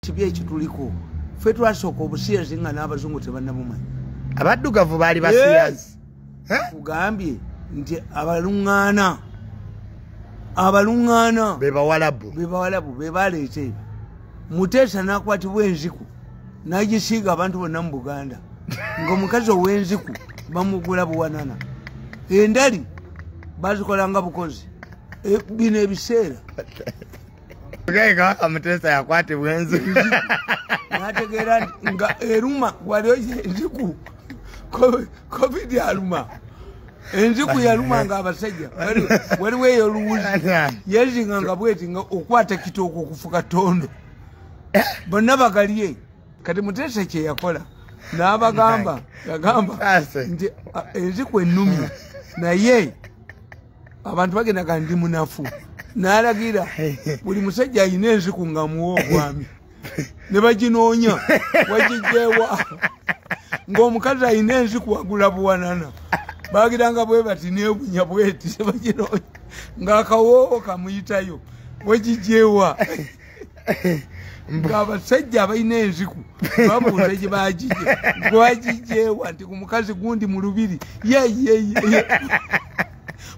kibye ekituliko ffe twasooka obusiyazi nga n'abazungu tebannabumanyi abaddugavu baali basiyazi kugambye nti abaluŋŋaana bebawalabu bebaleeta ebyo Muteesa n'akwatibwa enziku n'agisiiga abantu bonna mu Buganda ng'omukazi ow'enziku bamugula buwanana endali bazikolanga bukozi bino ebiseera Muteesa yakwatibwa enziku nategeera nga eruma waliyo enziku covid aluma enziku yalumanga abasajja waliwo eyo oluwuzi yezinganga bweti nga okwata kitooko okufuka tondo bonna bagalye kati Muteesa kye yakola n'abagamba yagamba nti enziku ennumi naye abantu bagendaga ndi munafu n'alagira buli musajja alina enziku nga muwa obwami ne baginoonya wagijjeewa ng'omukazi alina enziku wagula buwanana bagiranga bwe bati neebunya bweti sebaginoonya ng'akawoowo kamuyitayo wagijjeewa ng'abasajja abalina enziku babuuza gye bagijje gwagijjeewa nti ku mukazi gundi mu Lubiri yeyeyeye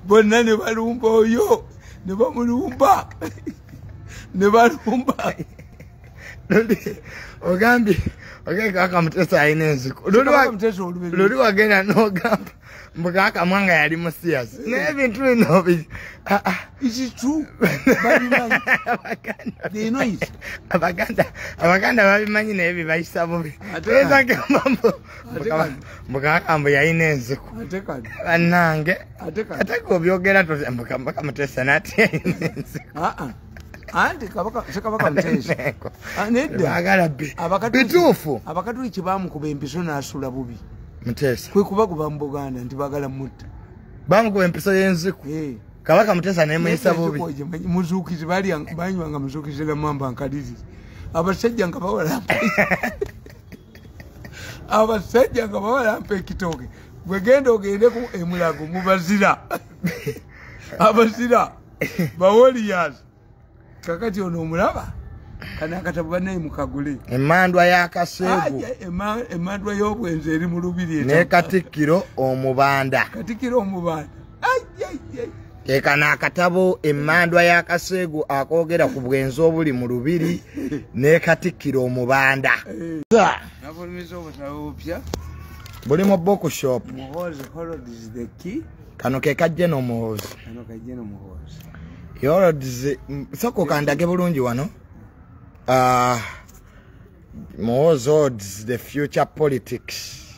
bonna ne balumba oyo ne bamulumba ne balumba ogambye kaka Muteesa alina enziku luli wagenda n'ogamba mbukaka mwanga yali musiyazi n'ebintu bino abaganda babimanyi naye bibayisa bubi mbukaka mbu yalina enziku bannange ate obyogera mbukaka Muteesa nati yalina enziku anti kabaka Muteesa nedda bituufu abakatuliki bamukuba empiso n'asula bubi Muteesa kwe kubakuba mu Buganda nti bagala mutta bamukuba empiso y'enziku kabaka Muteesa nemuyisa bubi muzuukizi banywanga muzuukizi lamamba nkaliri abasajja nga bawalampa ekitooke bwegenda ogendeku emulago mubazira abazira bawoliyas kakati ono omulaba kana akatabo banaye mukagule emandwa y'akaseegu emandwa y'obwenzi eri mu Lubiri ne Katikkiro omubanda ekana akatabo emandwa y'akaseegu akoogera ku bwenzi obuli mu Lubiri ne Katikkiro omubanda buli mu bookshop kano ke kajje n'omuhoozi yorodize soko kandage bulungi wano Muhoozi odds the future politics.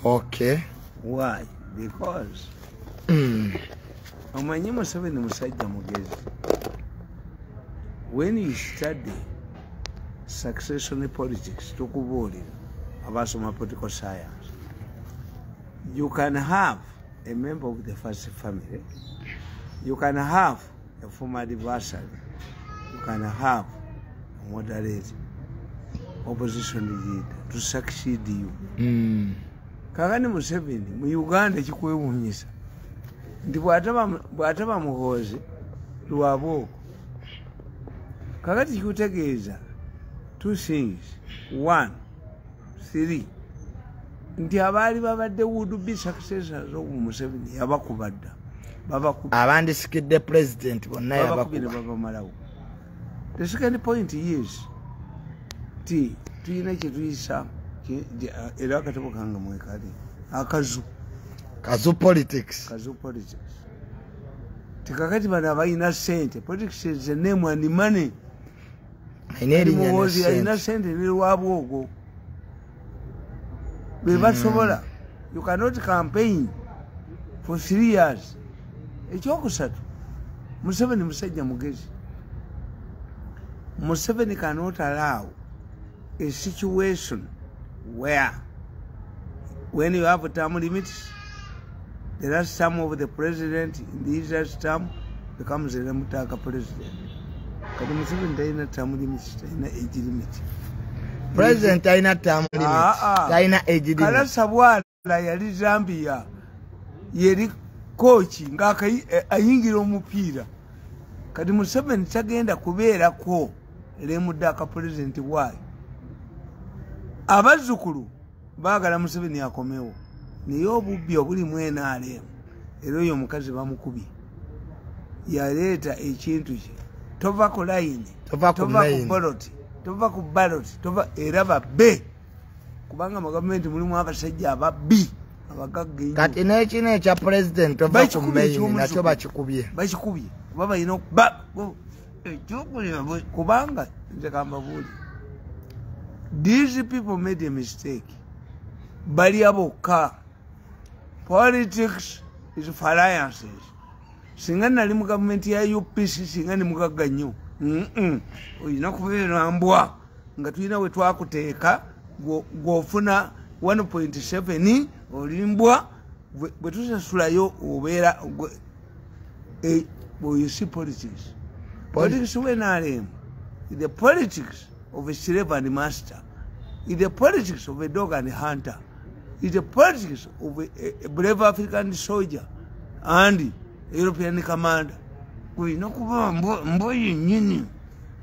Okay. Why? Because Omanyi Museveni musajja mugezi. When you study succession politics tukubuulira abasoma political science, you can have a member of the first family, you can have a former adversary, you can have a moderate opposition leader to succeed you. Kakani Museveni mu Uganda kikwewuunyisa nti bw'ataba Muhoozi lwabwoko. Kakati kikutegeeza two things. 1, 3 nti abaali babadde would be successors of Museveni yabakubadda abandisikidde president bonna yabakubamalawo. The second point is tuyina kye tuyisa era akatabo kange mwekali kazu politics. Tikakati bano abalina sente. Politics is a name and money. Muhoozi alina sente ne lwabwogo be basobola. You cannot campaign for 3 years. Ekyokusatu, Museveni musajja mugezi. Museveni cannot allow a situation where when you have term limits, the last term of the president in the last term becomes a Mutaka president. Kati Museveni taina term limits, taina age limit. President taina term limits, taina age limit. Kala Sabwala yali Zambia yeri kochi ng'ayingira omupiira. Kati Museveni tagenda kubeerako lemudaka president waayo abazzukulu baagala Museveni akomewo naye obubbi obulimu NRM era oyo omukazi bamukubye yaleeta ekintu kye tova ku layini tova ku boloti tova ku baloti tova era babbe kubanga mu gavumenti mulimu abasajja ababbi abagagga kati n'ekino ekya president tova ku mayini nakyo bakikubye oba balina kubanga nze kambabuuli these people made a mistake balya bokka politics is alliances singa nali mu gavumenti ya UPC singa ni mugagga nnyo oyina kubeera mbwa nga tulina we twakuteeka gw'ofuna 1.7 olimbwa bwe tusasulayo obeera you see politics when NRM is the politics of a slave and master, is the politics of a dog and a hunter, is the politics of a brave African soldier and a European commander. We know Mboy Nini,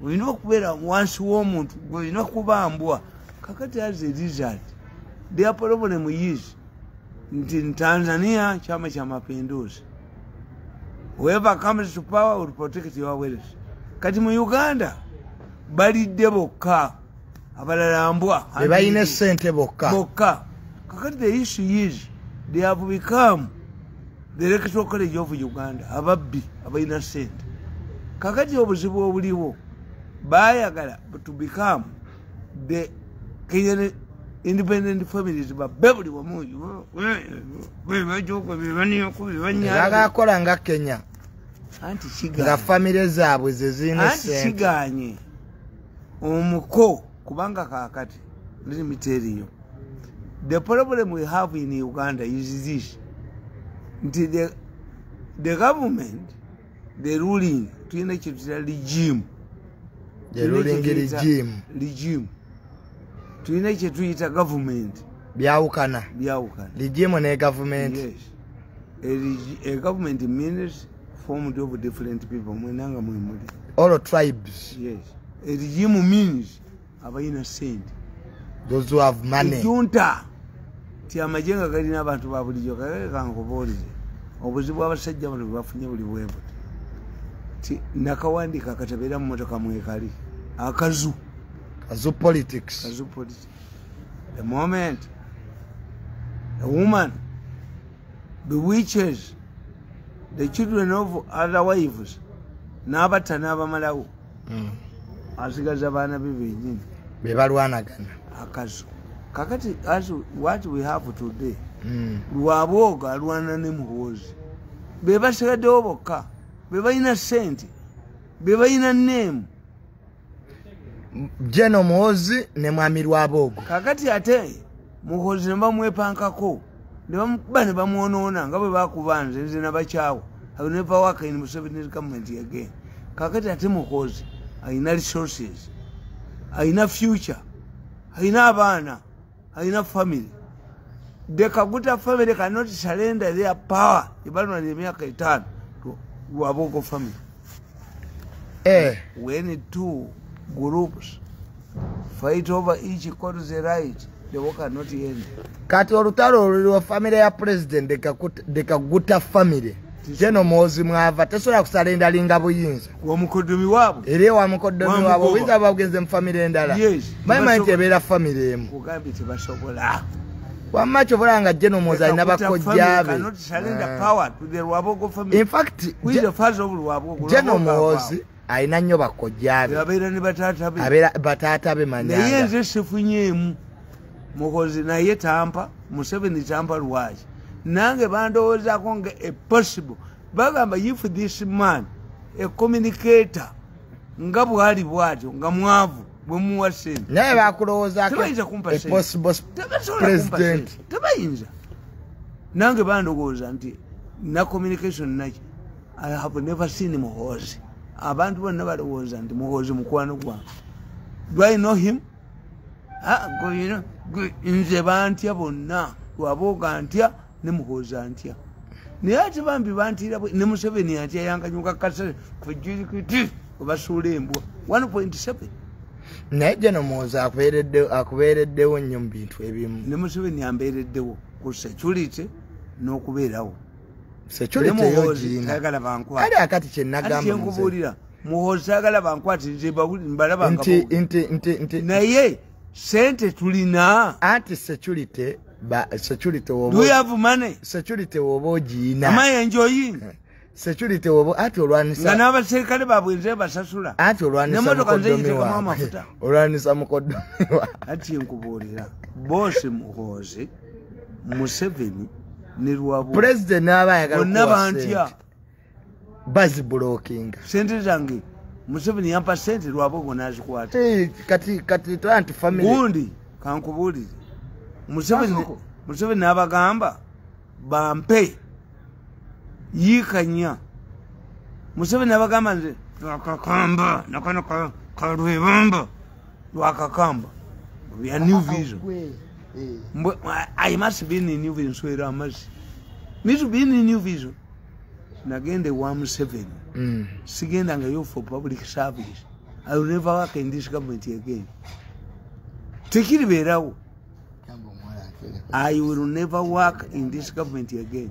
we know where once woman, we know Kubambua. Kakati has a result. Their problem is in Tanzania, Chama Mapinduzi. Whoever comes to power will protect your wealth. Kati mu Uganda balidde bokka abalala mbwa bebalina ssente bokka. Kakati the issue is they have become the Electoral College of Uganda ababbi abalina ssente. Kakati obuzibu obuliwo bayagala to become the Kenyan independent families babbe buli wamu bagakola nga Kenya anti nga famire zaabwe zezina ssente anti kiganye omuko kubanga kakati let me tell you the problem we have in Uganda is this the government the ruling tulina kyetuyita regime tulina kyetuyita government byawukana regime ne government. Yes. A government means formed of different people mwenanga mwemuli all tribes. Yes. A regime means abayina sente those who have money. Junta ti amajenga galina abantu babulijo kankubuulire obuzibu abasajja bano bafunye buli bwebo ti nakawandika katabera mu motoka mwekali akazu politics. The moment a woman bewitches the children of other wives n'abatta n'abamalawo asigaza abaana be bennyini bebalwanagana akazu kakati as what we have today lwabwoga alwana ne muhoozi be basigaddewo bokka be balina ssente be balina nneemu Jeno Muhoozi ne mwami Lwaboogo. Kakati ate Muhoozi ne bamwepankako ne bamukuba ne bamwonoona nga bwe bakubanze nze nabakyawo. I will never work in Museveni's government again. Kakati ate Muhoozi alina resources, alina future, alina abaana, alina family. The Kaguta family cannot surrender their power ibalwa ne myaka 5 to Lwaboogo family. When two groups fight over each cause the right, the war cannot end. Kati olutalo olwo family ya president de Kaguta family Jeno Muhoozi mwava tesobola kusalenda linga buyinza omukodomi wabo era wa mukodomi wabo wiza bagenze mu family endala bayima nti ebeera family emu kugambi tebasobola wamacho bolanga Jeno Muhoozi alina bakojjabe cannot surrender power to the Lwaboogo family. In fact we the father of Lwaboogo Jeno Muhoozi alina nnyo bakojjabe abeera ne bataata be abeera bataata be manyanga naye nze sifunyeemu Muhoozi naye tampa Museveni tampa lwaki nange bandowoozaako nga a possible bagamba if this man a communicator nga bwali bwatyo nga mwavu bwe muwa ssente naye bakulowoozaako a possible president tebayinza nange bandowooza nti na communication naki I have never seen Muhoozi abantu bonna balowooza nti Muhoozi mukwano gwange do I know him? Nze bantya bonna Lwaboogo antya ne Muhoozi antya naye ate bambi bantira ne Museveni antya yankanyuka kasere kujirikiti obasuula embwa 1.7 naye geno muwoza akubeereddewo nnyo mu bintu ebimu. Ne Museveni ambeereddewo ku security n'okubeerawo. Security yo gina. Ali akati kye nagamba kyenkubuulira Muhoozi ayagala bankwate nze mbalaba nga nti naye sente tulina. Anti security wobo. Do you have money? Security wobo gina. Am I enjoying? Security wobo ati olwanisa. Nga n'abaserikale baabwe nze basasula. Ati olwanisa mukoddomiwa. Olwanisa mukoddomiwa. Ati nkubuulira bosi Muhoozi Museveni ne Lwabu. President n'aba ayagala bonna bantya. Bazi blocking. Sente zange Museveni yampa sente Lwabu n'azikwata. Kati to anti family. Gundi kankubuulire. Museveni n'abagamba bampe yikanya. Museveni n'abagamba nze wakakamba nakano kalwebamba wakakamba. We are new vision. I must be in new vision. So I must be in new vision. Nagende wa Museveni. Sigenda ngayo for public service. I will never work in this government again. Take it beerawo. I will never work in this government again.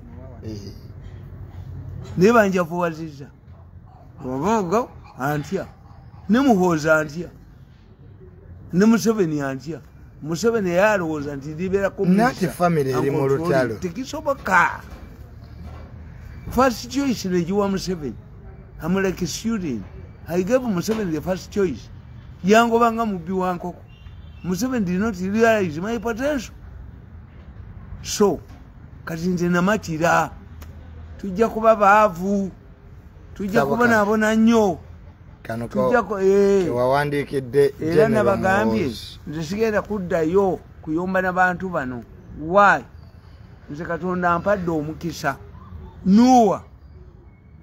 Never nja fuwaziza. Wabaga antya. Ne Muhoozi antya. Ne Museveni antya. Museveni yalowooza nti libera kumisa. Nati family eri mu lutalo. Tekisoboka. First choice negiwa Museveni. I'm like a student. I gave Museveni the first choice. Yangobanga mubbi wa nkoko. Museveni did not realize my potential. So, kati nze namatira. Tujja kuba baavu. Tujja kubonabona nnyo. Wawandiikidde era nabagambye nze sigenda kuddayo kuyomba n'abantu bano. Why? Nze Katonda ampadde omukisa. Nuwa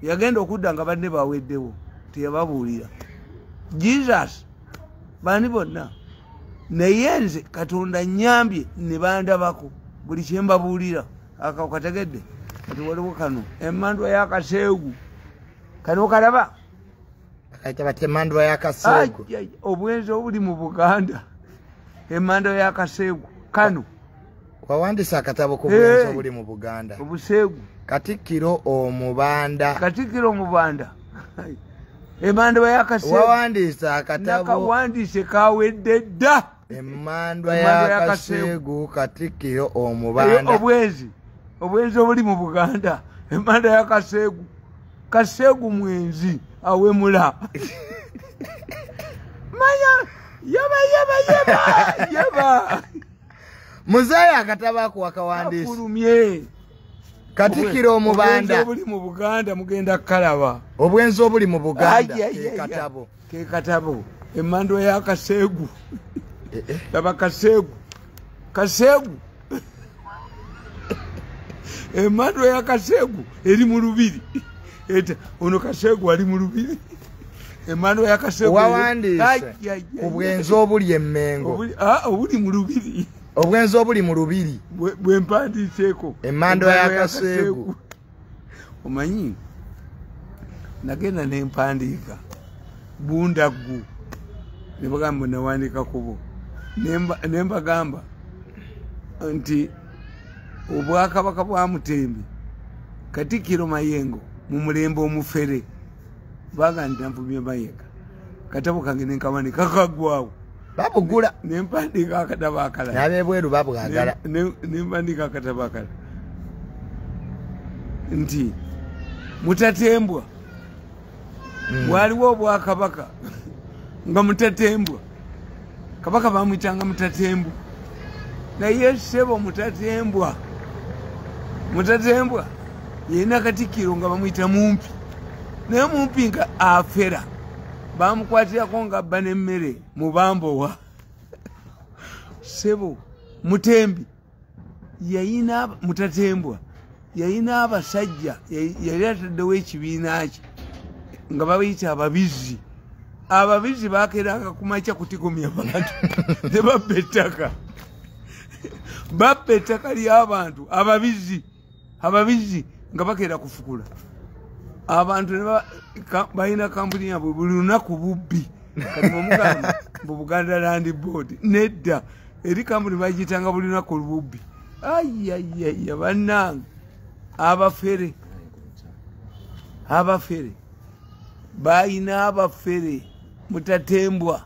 yagenda okudda nga banne baweddewo teyababuulira. Jesus bani bonna naye nze Katonda nnyambye ne bandabako buli kye mbabuulira. Akategedde kati waliwo kano emmandwa y'akaseegu kano kalaba kayita bati emmandwa y'akaseegu obwenzi obuli mu Buganda. Emmandwa y'akaseegu kano wawandiisa akatabo ku bwenzi obuli mu Buganda. Obuseegu Katikkiro Omubanda. Katikkiro Omubanda. Emmandwa y'akaseegu wawandiisa akatabo nakawandiise kawedde dda. Emmandwa y'akaseegu Katikkiro Omubanda. Obwenzi obuli mu Buganda. Emmandwa y'akaseegu kaseegu mwenzi awemula. Manya yaba Muzeeyi akatabo ako wakawandiisa. Afulumye. Katikkiro Omubanda. Obwenzi obuli mu Buganda mugenda kalaba. Obwenzi obuli mu Buganda katabo. Ke katabo. Emmandwa y'akaseegu. Laba kaseegu. Kaseegu. Emmandwa y'akaseegu eri mu Lubiri. Eta ono kaseegu ali mu Lubiri. Emmandwa y'akaseegu wawandiise obwenzi obuli e Mmengo. Obuli mu Lubiri. Obwenzi obuli mu Lubiri bwe mpandiiseeko emmandwa y'akaseegu. Omanyi nagenda ne mpandiika bundaggu ne bagamba nawandiika kubo ne mbagamba nti Obwakabaka bwa Mutembe Katikkiro Mayengo mu mulembe omufere baganda nvumye Mayenga katabo kange nenkawanika kagwawo babugula nempandiika akatabo akala n'abebweru babwagala nempandiika akatabo akala nti Mutatembwa waliwo Obwakabaka nga Mutatembwa kabaka bamwitanga Mutatembwa naye ssebo Mutatembwa yena Katikkiro nga bamwita Mumpi naye Mumpi nga afera bamukwatirako nga abba n'emmere mu Bambowa. Ssebo Mutembi yayina Mutatembwa yayina abasajja yali ataddewo ekibiina kye nga babayita ababizi. Ababizi bakeranga kumakya kutigomya abantu ne babba ettaka. Babba ettaka ly'abantu ababizi nga bakera kufukula abantu balina kampuni yabwe buli lunaku bubbi kati mumugamba Buganda Land Board nedda eri kampuni bagitanga bulina ku Lubiri ayayaya bannange abafere bayina abafere mutatembwa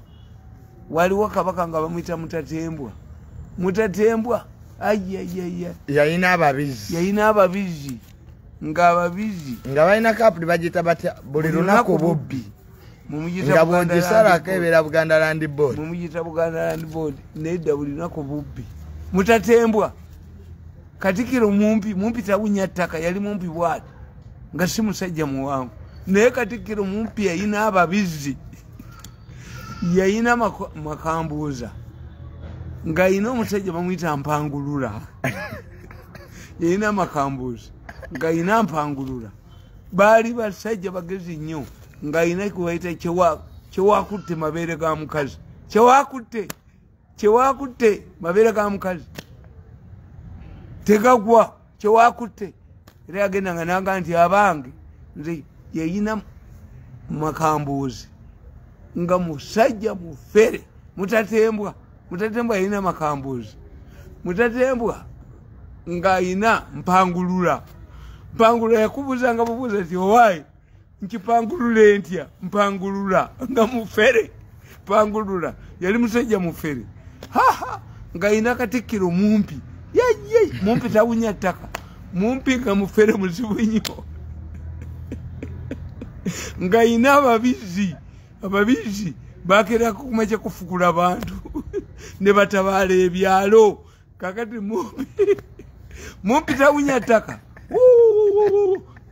waliwo kabaka nga bamwita mutatembwa ayayaya yayina ababizi nga balina kapuli bagita batya buli lunaku bubbi nga bwogisala kebera Buganda Land Board mumuyita Buganda Land Board nedda buli lunaku bubbi mutatembwa Katikiro mumpi tawunya ttaka yali mumpi bwati nga si musajja muwangu naye Katikiro mumpi yayina ababizi yayina makambuuza nga yina omusajja bamuyita mpangulula yayina makambuuza nga yina mpangulula baali basajja bagezi nnyo nga yina kubayita kyewakutte mabeere ga mukazi kyewakutte mabeere ga mukazi tegagwa kyewakutte era yagenda nga naga nti abange nze yayina makambuuzi nga musajja mufere mutatembwa yayina makambuuzi mutatembwa nga ayina mpangulula yakubuuza nga bubuuza nti owaayi nkipangulule ntya mpangulula nga mufere pangulula yali musajja mufere nga ayina Katikkiro mumpi mumpi tawunya ttaka mumpi nga mufere muzibu nnyo nga ayina ababizi bakerako kumakya kufukula abantu ne batabaala ebyalo kakati mumpi tawunya ttaka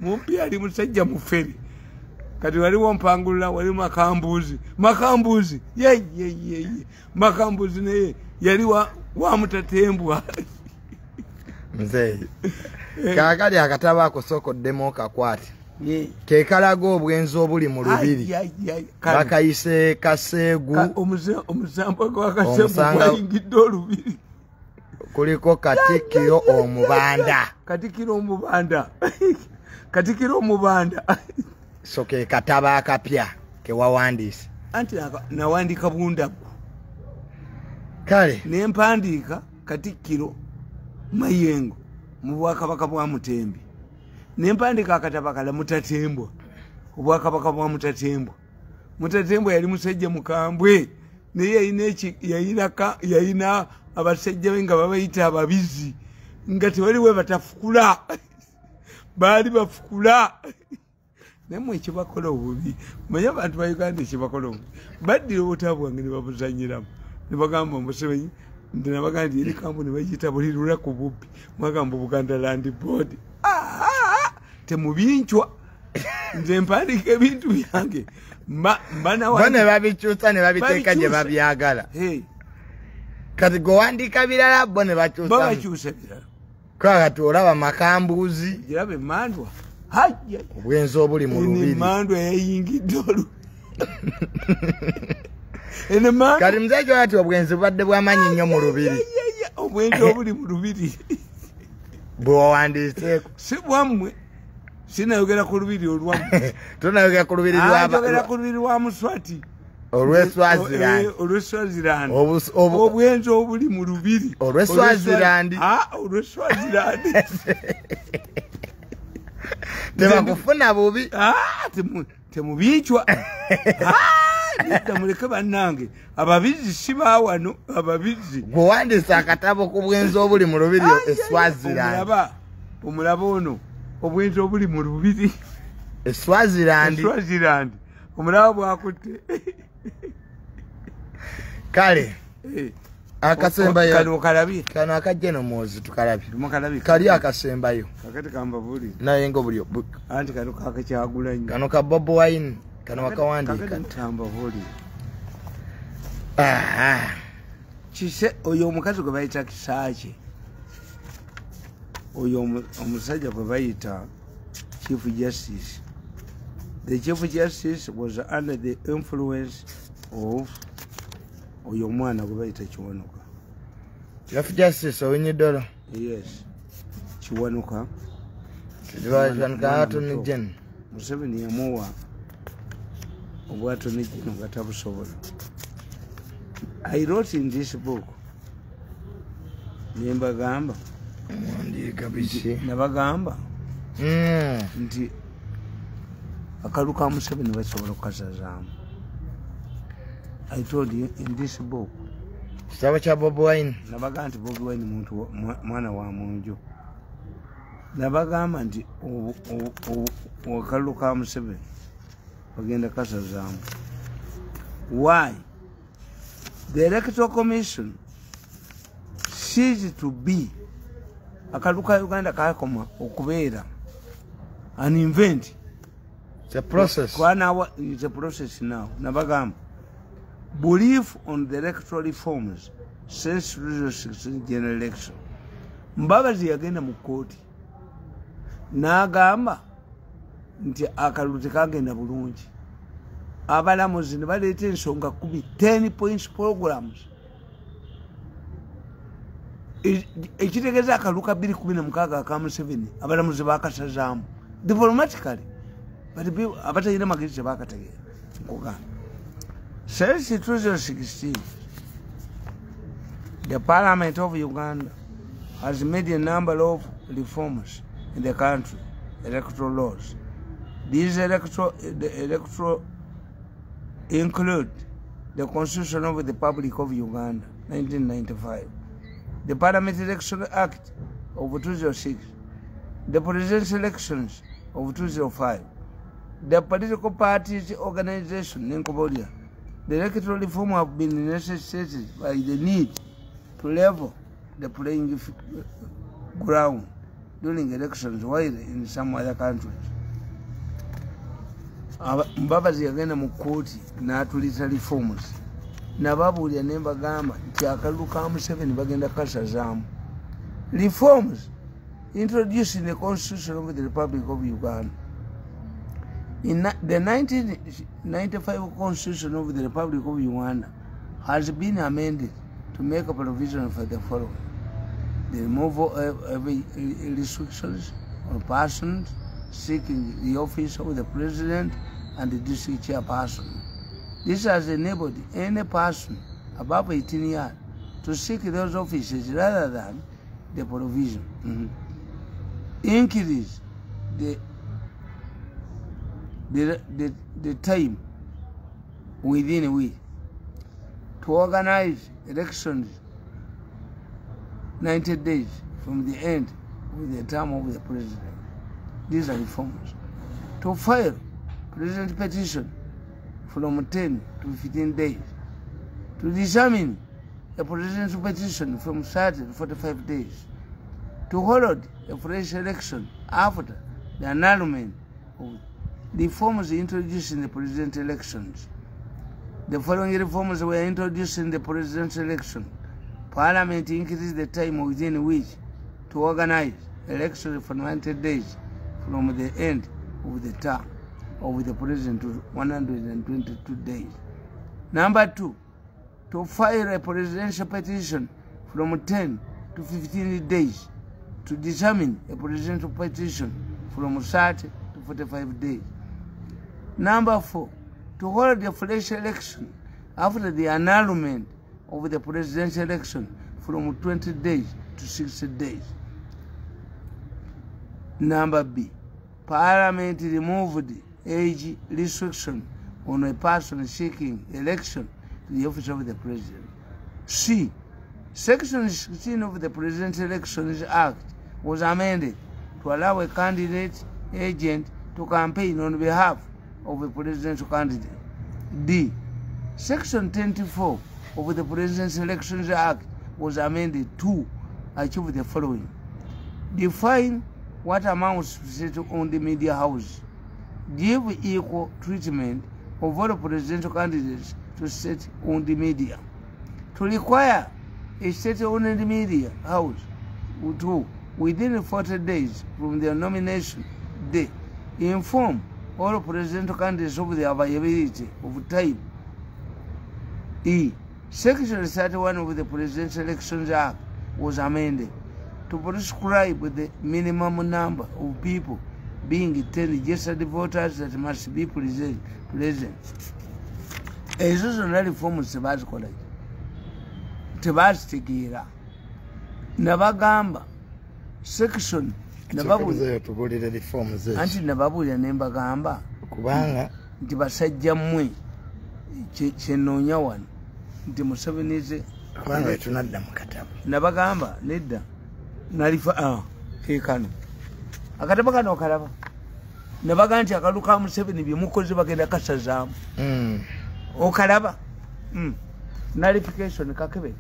mumpi ali musajja mufere kati waliwo mpangulula wali makambuuzi makambuuzi naye yali wa mutatembwa mzee kakali akatabo akosokoddemu okakwati kekalaga obwenzi obuli mu Lubiri bakayise Kaseegu omusambo gwa Kaseegu gwayingidde Olubiri kuliko Katikkiro omubanda so ke katabo akapya kewawandiise anti nawandika bundagu kale nempandiika Katikkiro Mayengo mu Bwakabaka bwa Mutembi nempandiika akatabo kala mutatembwa Obwakabaka bwa mutatembwa yali musajja mukambwe naye yayina abasajja be nga babayita ababizi nga tewaliwe batafukula baali bafukula nemwe ekibakola obubi manye abantu ba Uganda ekibakola obubi baddira obutabo bwange ne babuzanyiramu ne bagamba Museveni ndinabagamba nti eri kampuni bagiyita buli lunaku bubbi mwagamba Buganda Land Board temubincwa nze mpandiika ebintu byange bane babikyusa ne babiteeka gye babyagala kati gowandiika birala bo ne bakyusa birala kakati olaba makambuuzi giraba emmandwa obwenzi obuli mu Lubiri emmandwa yayingidde kati muzee kyolati obwenzi bubadde bwamanyi nnyo mu Lubiri obwenzi obuli mu Lubiri bwewawandiiseeko si bwammwe sinayogera ku Lubiri olwammwe tonayogera ku Lubiri lwa Muswati olw'Eswazilandi obwenzi obuli mu Lubiri olw'Eswazilandi tebakufuna bubi temubincwa muleke bannange ababizi si baawano ababizi gwewandiisa akatabo ku bwenzi obuli mu Lubiri Eswazilandi omulaba ono obwenzi obuli mu Lubiri Eswazilandi omulaba bwakutte kale akasembayo kano kalabye kano akajje nomwozi tukalabye kali akasembayo kakati kamba buli naye ngo buli anti kano kakakyagula nnyo kano ka Bob Wine kano wakawandiika ntamba buli kise oyo omukazi gwe bayita Kisaakye oyo omusajja gwe bayita Chief Justice. The Chief Justice was under the influence of oyo mwana gwe bayita Kiwanuka. Chief Justice Owinyiddolo. Yes. Kiwanuka. Kiwanuka Attorney General. Museveni yamuwa obwatoni gino nga tabusobola. I wrote in this book nembagamba nabagamba nti akalu ka Museveni basobola okukasazaamu. I told you in this book kitabo kya Bobi Wine nabaga nti Bobi Wine muntu mwana wa munju. Nabagamba nti akalu ka Museveni bagenda kasazaamu. Why? The Electoral Commission ceased to be akalu ka Uganda kakoma okubeera an invent. It's a process. It's a process now. Nabagamba belief on the electoral reforms since 2016 general election. Mbabazi yagenda mu kooti n'agamba nti akalu tekagenda bulungi. Abalamuzi ne baleeta ensonga 10 points programs. Ekitegeeza akalu ka 2016 ka Museveni abalamuzi bakasazaamu diplomatically, but abatalina magezi tebakategeera nkugamba. Since 2016, the Parliament of Uganda has made a number of reforms in the country, electoral laws. These electoral include the Constitution of the Republic of Uganda, 1995, the Parliament Election Act of 2006, the Presidential Elections of 2005, the Political Parties Organization in Cambodia. The electoral reform have been necessitated by the need to level the playing ground during elections while in some other countries. Mbabazi yagenda mu kooti n'atulisa reforms. Nababuulira ne mbagamba nti akalu ka Museveni bagenda kasazaamu. Reforms introduced in the Constitution of the Republic of Uganda. In the 1995 Constitution of the Republic of Uganda has been amended to make a provision for the following: the removal of restrictions on persons seeking the office of the President and the district chairperson. This has enabled any person above 18 years to seek those offices rather than the provision. Increase the time within which to organize elections 90 days from the end of the term of the president. These are reforms. To file president petition from 10 to 15 days. To determine a presidential petition from 30 to 45 days. To hold a fresh election after the annulment of reforms introduced in the presidential elections. The following reforms were introduced in the presidential election. Parliament increased the time within which to organize elections for 90 days from the end of the term of the president to 122 days. Number 2, to file a presidential petition from 10 to 15 days. To determine a presidential petition from 30 to 45 days. Number 4, to hold a fresh election after the annulment of the presidential election from 20 days to 60 days. Number B, Parliament removed age restriction on a person seeking election to the office of the president. C, Section 16 of the Presidential Elections Act was amended to allow a candidate agent to campaign on behalf of a presidential candidate. D, Section 24 of the Presidential Elections Act was amended to achieve the following: define what amounts to state-owned media house, give equal treatment of all presidential candidates to state-owned media, to require a state-owned media house to, within 40 days from their nomination day, inform all presidential candidates of the availability of time. E, Section 31 of the Presidential Elections Act was amended to prescribe the minimum number of people being 10 registered voters that must be present ezo zonna reforms tebazikola tebazitegeera nabagamba section anti nababuulira nembagamba kubanga nti basajja mmwe kyenoonya wano nti Musevenize kubanga tunadda mu katabo nabagamba nedda nalifa kekano akatabo kano okalaba nabaga nti akalu ka Museveni byemukoze bagenda kasazaamu okalaba nalification kakebe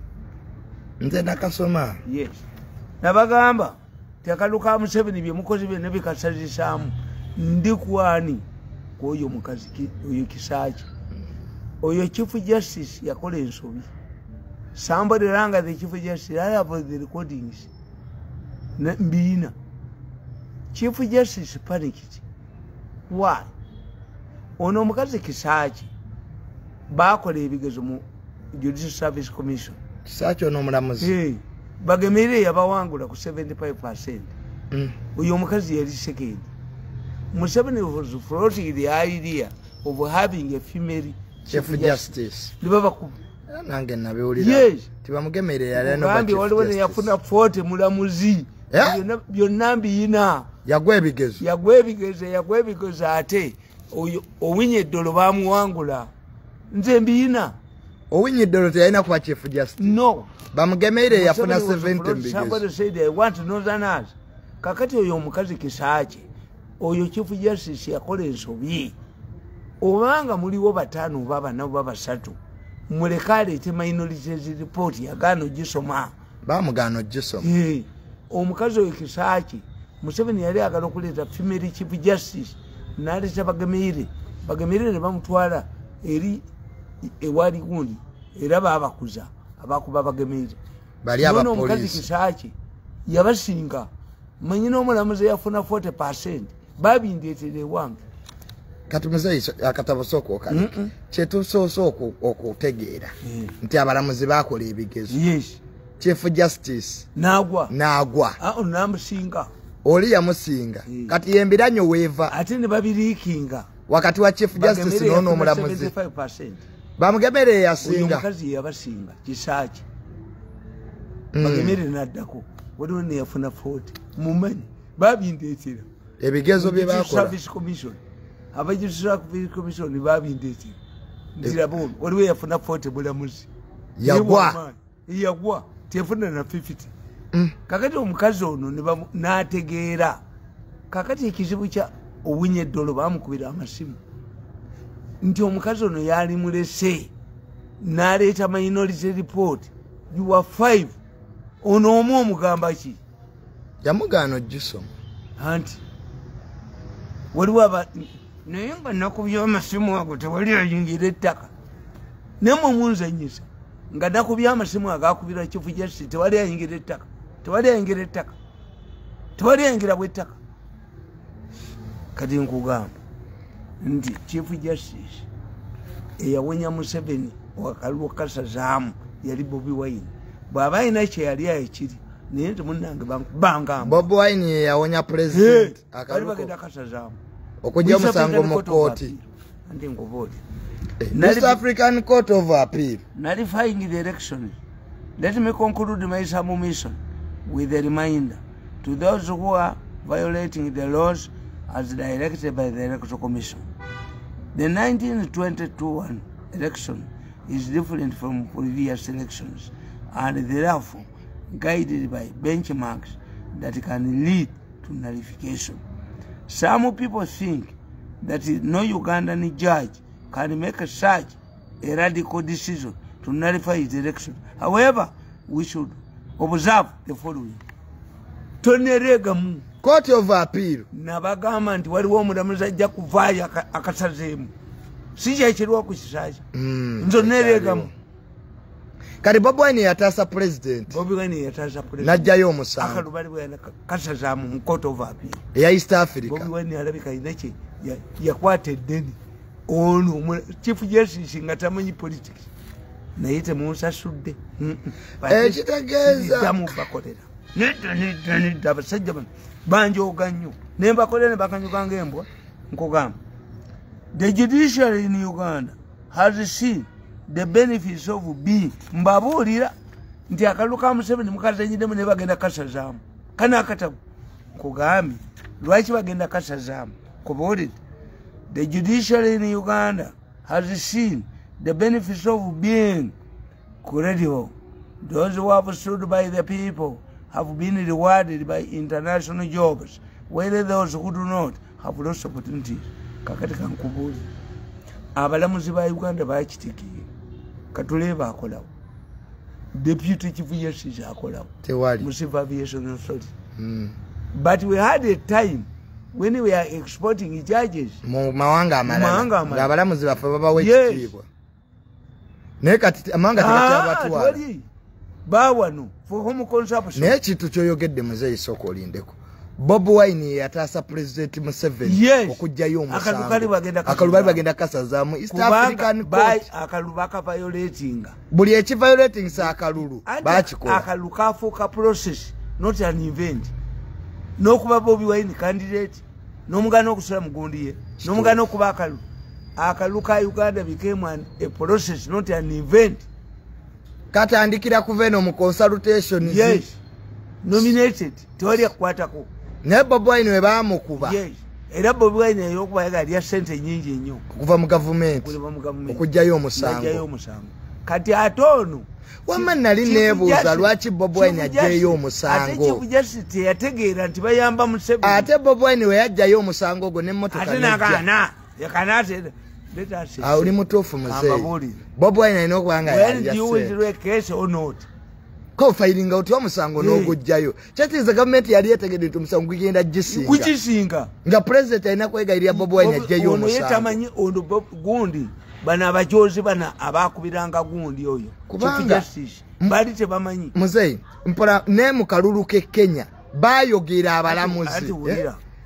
nze nakasoma yes nabagamba ti akalu ka Museveni byemukoze byonna bikasazisaamu ndi kwani kwoyo mukazi oyo Kisaki oyo Chief Justice yakola ensobi. Somebody rang at the Chief Justice. I have the recordings. Mbina. Chief Justice panicked. Why? Ono mukazi Kisaki bakola ebigezo mu Judicial Service Commission. Kisaki ono mulamuzi. Bagemere yabawangula ku 75%. Uyo mukazi yali second. Museveni was floating the idea of having a female Chief Justice. Libabaku. Nange nabeulira. Yes. Tibamugemere yali no ba Chief Justice. Waliwo yafuna 40 mulamuzi. Byonna mbiyina. Yagwe ebigezo ate oyo owinye ddolo bamuwangula. Nze mbiyina. Owinye ddolo teyalina kuba Chief Justice. No. Bamugemere yafuna 70 bigezo. Somebody said I want Northern us. Kakati oyo omukazi Kisaki. Oyo Chief Justice yakola ensobi. Obanga muliwo batano baba nabo baba basatu. Mulekale ite minority report yagano gisoma. Bamugano gisoma. Omukazi oyo Kisaki Museveni yali agala okuleeta female Chief Justice n'aleeta bagemere ne bamutwala eri ewali gundi era baabakuza abakuba bagemere bali aba police. Omukazi Kisaki yabasinga manyina omulamuzi yafuna 40% babindeetere wange kati muzeyi akatabo soko okali kyetusoose okutegeera nti abalamuzi bakola ebigezo. Yes. Chief Justice nagwa namusinga oli yamusinga kati yembiranyo weeva ate ne babiriikinga wakati wa Chief Justice nono omulamuzi 75%. Bamugemere yasinga omukazi yabasinga Kisaki bagemere naddako waliwo ne yafuna 40 mumanyi babindeetera ebigezo bye bakola Service Commission Judicial Service Commission babindeetera ndirabona waliwo yafuna 40 bulamuzi yagwa tefuna na 50. Kakati omukazi ono n'ategeera kakati ekizibu kya owinye ddolo bamukubira amasimu nti omukazi ono yali mulese n'aleeta minority report you are 5 ono omu omugamba ki yamugano gisoma anti waliwo naye nga nakubya amasimu ago tewali ayingira ettaka nemwe munzanyisa nga nakubya amasimu agakubira Chief Justice tewali ayingira ettaka tewali ayingira bw'ettaka kati nkugamba nti Chief Justice eyawonya Museveni wakaluwa kasazaamu yali Bobi Wine bw'aba alina kyeyali ekiri naye nti munnange bangamba Bobi Wine yawonya president bali bagenda kasazaamu okujja omusango mu kooti andi nkubuulira East African Court of Appeal nullifying the elections. Let me conclude my submission with a reminder to those who are violating the laws as directed by the Electoral Commission. The 1922 election is different from previous elections and therefore guided by benchmarks that can lead to nullification. Some people think that no Ugandan judge can make such a radical decision to nullify his election. However, we should observe the following. Toneregamu Court of Appeal nabagamba nti waliwo omulamuzi ajja kuvaayo akasazeemu si kyekirwa ku kisaki nzoneregamu kati Bobi Wine yataasa president najjayo omusango akalubali bwana kasazaamu mu Court of Appeal eya East Africa. Bobi Wine alabika alina kye yakwata eddeni ono Chief Justice nga tamanyi politics naye temunsasudde ekitegeeza bakolera nedda abasajja banjooga nnyo nembakolera ne bakanyuka ng'embwa nkugamba the judiciary in Uganda has seen the benefits of being mbabuulira nti akalulu ka Museveni mukazanyidemu ne bagenda kasazaamu kana akatabo kugambye lwaki bagenda kasazaamu kubuulire the judiciary in Uganda has seen the benefits of being credible. Those who have stood by the people have been rewarded by international jobs, whether those who do not have lost opportunities. Kakati kankubuuli abalamuzi ba Uganda bakitikiye katuleba akolawo deputy chief justice akolawo tewali mu civil aviation authority. But we had a time when we are exporting judges mu mawanga amalala abalamuzi bafe babawe ekitiibwa naye kati amawanga tegakyabatuwala bawano for home consumption. naye kintu kyoyogedde muzeeyi sooka olindeko Bob Wine yataasa President Museveni okujjayo omusango akalulu bali bagenda kasazaamu East African Court akalulu bakaviolating buli ekiviolating sa akalulu bakikola akalulu kafuuka process not an event n'okuba Bobi Wine candidate n'omugana okusula mugundi ye n'omugana okuba akalulu ka Uganda became a process not an event. Katandikira kuva mu consultation. Yes, nominated tewali akukwatako naye Bobi Wine we baamukuba. Yes, era Bobi Wine yokuba yagalya sente nyingi nnyo kuva mu government okujjayo omusango. Kati atono wamma nali neebuuza lwaki Bobi Wine ajjayo omusango. Ate Chief yategeera nti bayamba Museveni. Ate Bobi Wine we yajjayo omusango ogwo n'emmotoka n'ejja. Ate oli mutuufu muzeeyi. Bobi Wine alina okuba nga yalya ko filing out omusango n'ogujjayo. Kyatiza gavumenti yali yetegedde nti omusango gugenda gisinga nga president alina kwegayirira Bobi Wine ajjayo omusango. Ono yetamanyi ono gundi bana abajozi bana abakubiranga gundi oyo Chief Justice bali tebamanyi muzeeyi mpola ne mu kalulu ke Kenya bayogera abalamuzi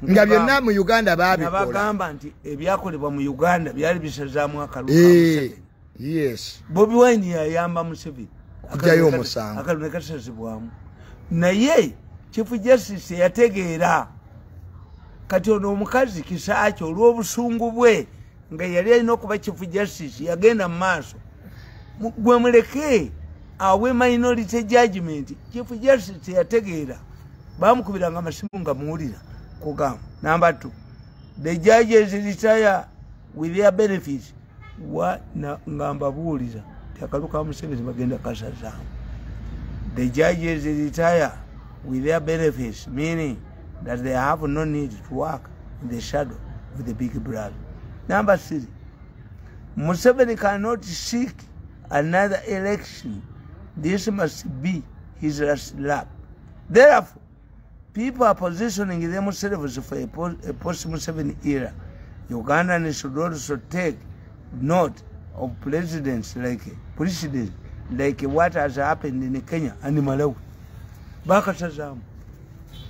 nga byonna mu Uganda babikola bagamba nti ebyakolebwa mu Uganda byali bisazaamu akalulu. Yes, Bobi Wine yayamba Museveni okujjayo omusango akalulu kasazibwamu naye Chief Justice yategeera kati ono omukazi kisaakyo olw'obusungu bwe nga yali alina okuba Chief Justice yagenda mu maaso gwe muleke awe minority judgment. Chief Justice yategeera bamukubiranga amasimu nga muwulira kugamba. Number 2, the judges retire with their benefits. Ngamba buuliza takalu ka Museveni bagenda kasazaamu. The judges retire with their benefits, meaning that they have no need to work in the shadow of the big brother. Number 3, Museveni cannot seek another election. This must be his last lap. Therefore, people are positioning themselves for a post-Museveni era. Ugandans should also take note of presidents like what has happened in Kenya and Malawi. Bakasazaamu.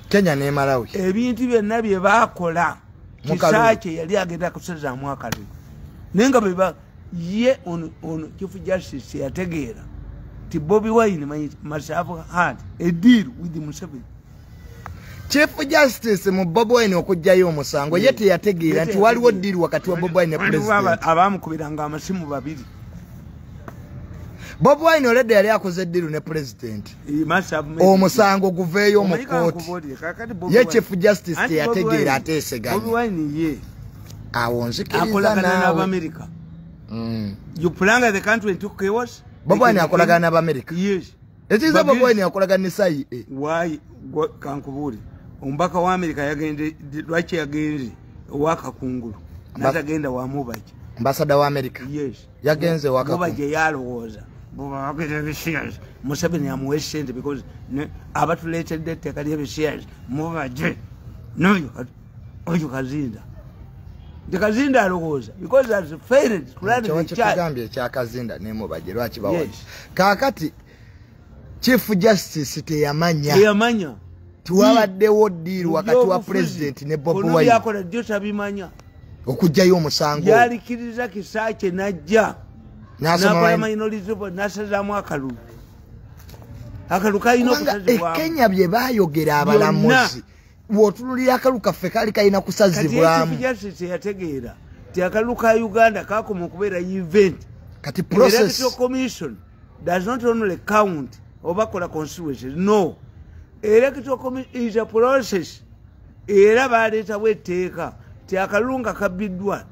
Kenya ne Malawi. Ebintu byonna bye baakola kisaakye yali agenda kusazaamu akalulu. Naye nga bwe ye ono Chief Justice yategeera ti Bobi Wine must have had a deal with Museveni. Chief Justice mu Bobi Wine okujjayo omusango ye teyategeera nti waliwo ddiru wakati wa Bobi Wine ne president. Abamukubiranga amasimu babiri. Bobi Wine olede yali akoze ddiru ne president. Omusango guveeyo mu kooti. Ye Chief Justice teyategeera ateeseganya. Bobi Wine ye awonzikiriza n'Amerika. You plunge the country into chaos. Bobi Wine akolagana n'Amerika. Yes. Ekiza Bobi Wine akolagana ne CIA. Why kankubuli ombaka wa Amerika yagende lwaki yagenze waka kungulu natagenda wa mubaje ambassador wa Amerika. Yes, yagenze waka mubaje yalowooza buba akete bishias Museveni amuwesente because abatuleetedde etteka ly'ebishias mubaje noyo oyo kazinda ndikazinda alowooza because has failed to run the child. Kigambye kya kazinda ne mubaje lwaki bawa. Yes. Kakati Chief Justice teyamanya tuwabaddewo ddiru wakati wa president ne Bobi Wine yakola ddyo tabimanya okujjayo omusango yalikiriza kisaakye najja n'akola minority n'asazaamu akalulu kayina okusazibwamu. Kenya bye baayogera abalamuzi bw'otunulira akalu kaffe kali kalina kusazibwamu. Chief Justice yategeera ti akalulu ka Uganda kakoma okubeera event kati process electoral commission does not only count obakola constituencies no electoral commission is a process era baleetawo etteeka ti akalulu nga kabbiddwa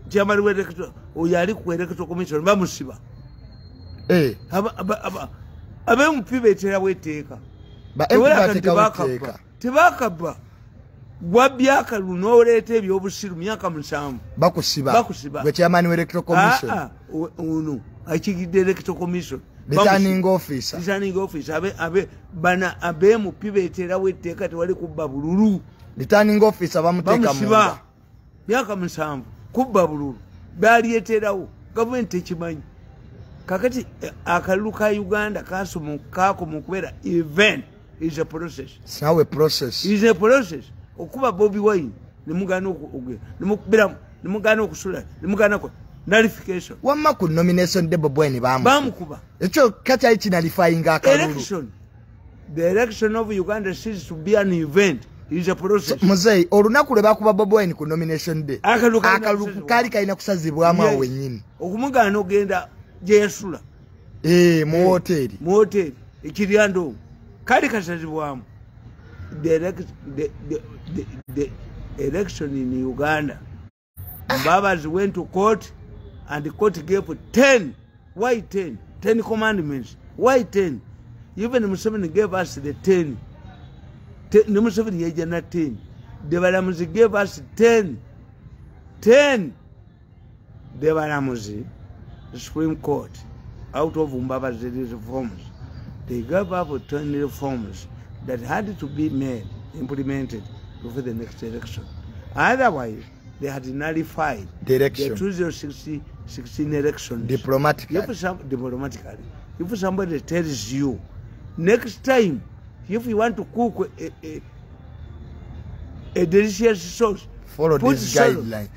chairman w'electoral oyo ali ku electoral commission bamusiba ab'MP beeterawo etteeka tebakabba gwabya akalulu n'oleeta ebyobusiru myaka 7 bakusiba gwe chairman w'electoral commission ono akigidde electoral commission returning officer ab'MP beeterawo etteeka tewali kubba bululu returning officer bamuteeka munda myaka 7 kubba bululu balieterawo gavumenti tekimanyi kakati akalulu ka Uganda kakoma okubeera event is a process is a process okuba Bobi Wine nemugana okusula nemugana nullification wamma ku nomination de Bobi Wine bamukuba ekyo kakyali kinalifyinga akalulu the election of Uganda ceases to be an event is a process muzei olunaku lwe bakuba Bobi Wine ku nomination day akaluku kali kalina kusazibwamu awo wennyini okumugana ogenda gye yasula mu hoteri ekiryando kali kasazibwamu the election in Uganda Babas went to court and the court gave 10 why 10 commandments why 10 even Museveni gave us the 10 Museveni yejana 10 the Balamuzi gave us 10 the Balamuzi the Supreme Court out of Mbaba's reforms they gave up 20 reforms that had to be implemented before the next election. Otherwise, they had nullified the 2016 election diplomatically. If somebody tells you next time, if you want to cook a delicious sauce, follow this guideline.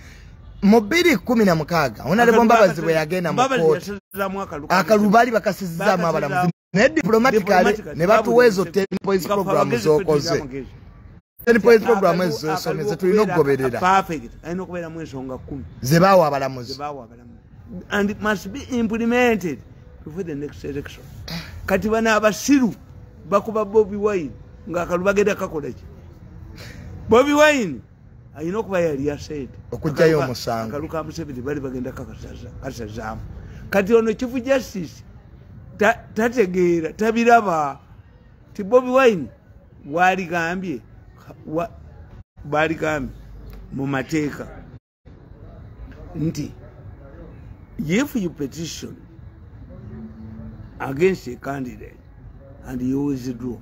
Mobili 16 Honorable Mbabazi bwe yagenda mu court akalubali bakasizizaamu abalamuzi ne diplomatically ne batuwezo 10 points program zokoze 10 points program ezosomeze tulina okugoberera perfect ayina okubeera mu ensonga 10 zebawa abalamuzi and it must be implemented before the next election kati bana abasiru bakuba Bobi Wine nga akalubagenda kakolaki Bobi Wine ayina okuba yali yasaid okujjayo omusango akaluka Museveni bali bagenda kasazaamu kati ono chief justice tategeera tabiraba ti Bobi Wine waligambye mu mateeka nti if you petition against a candidate and you withdraw,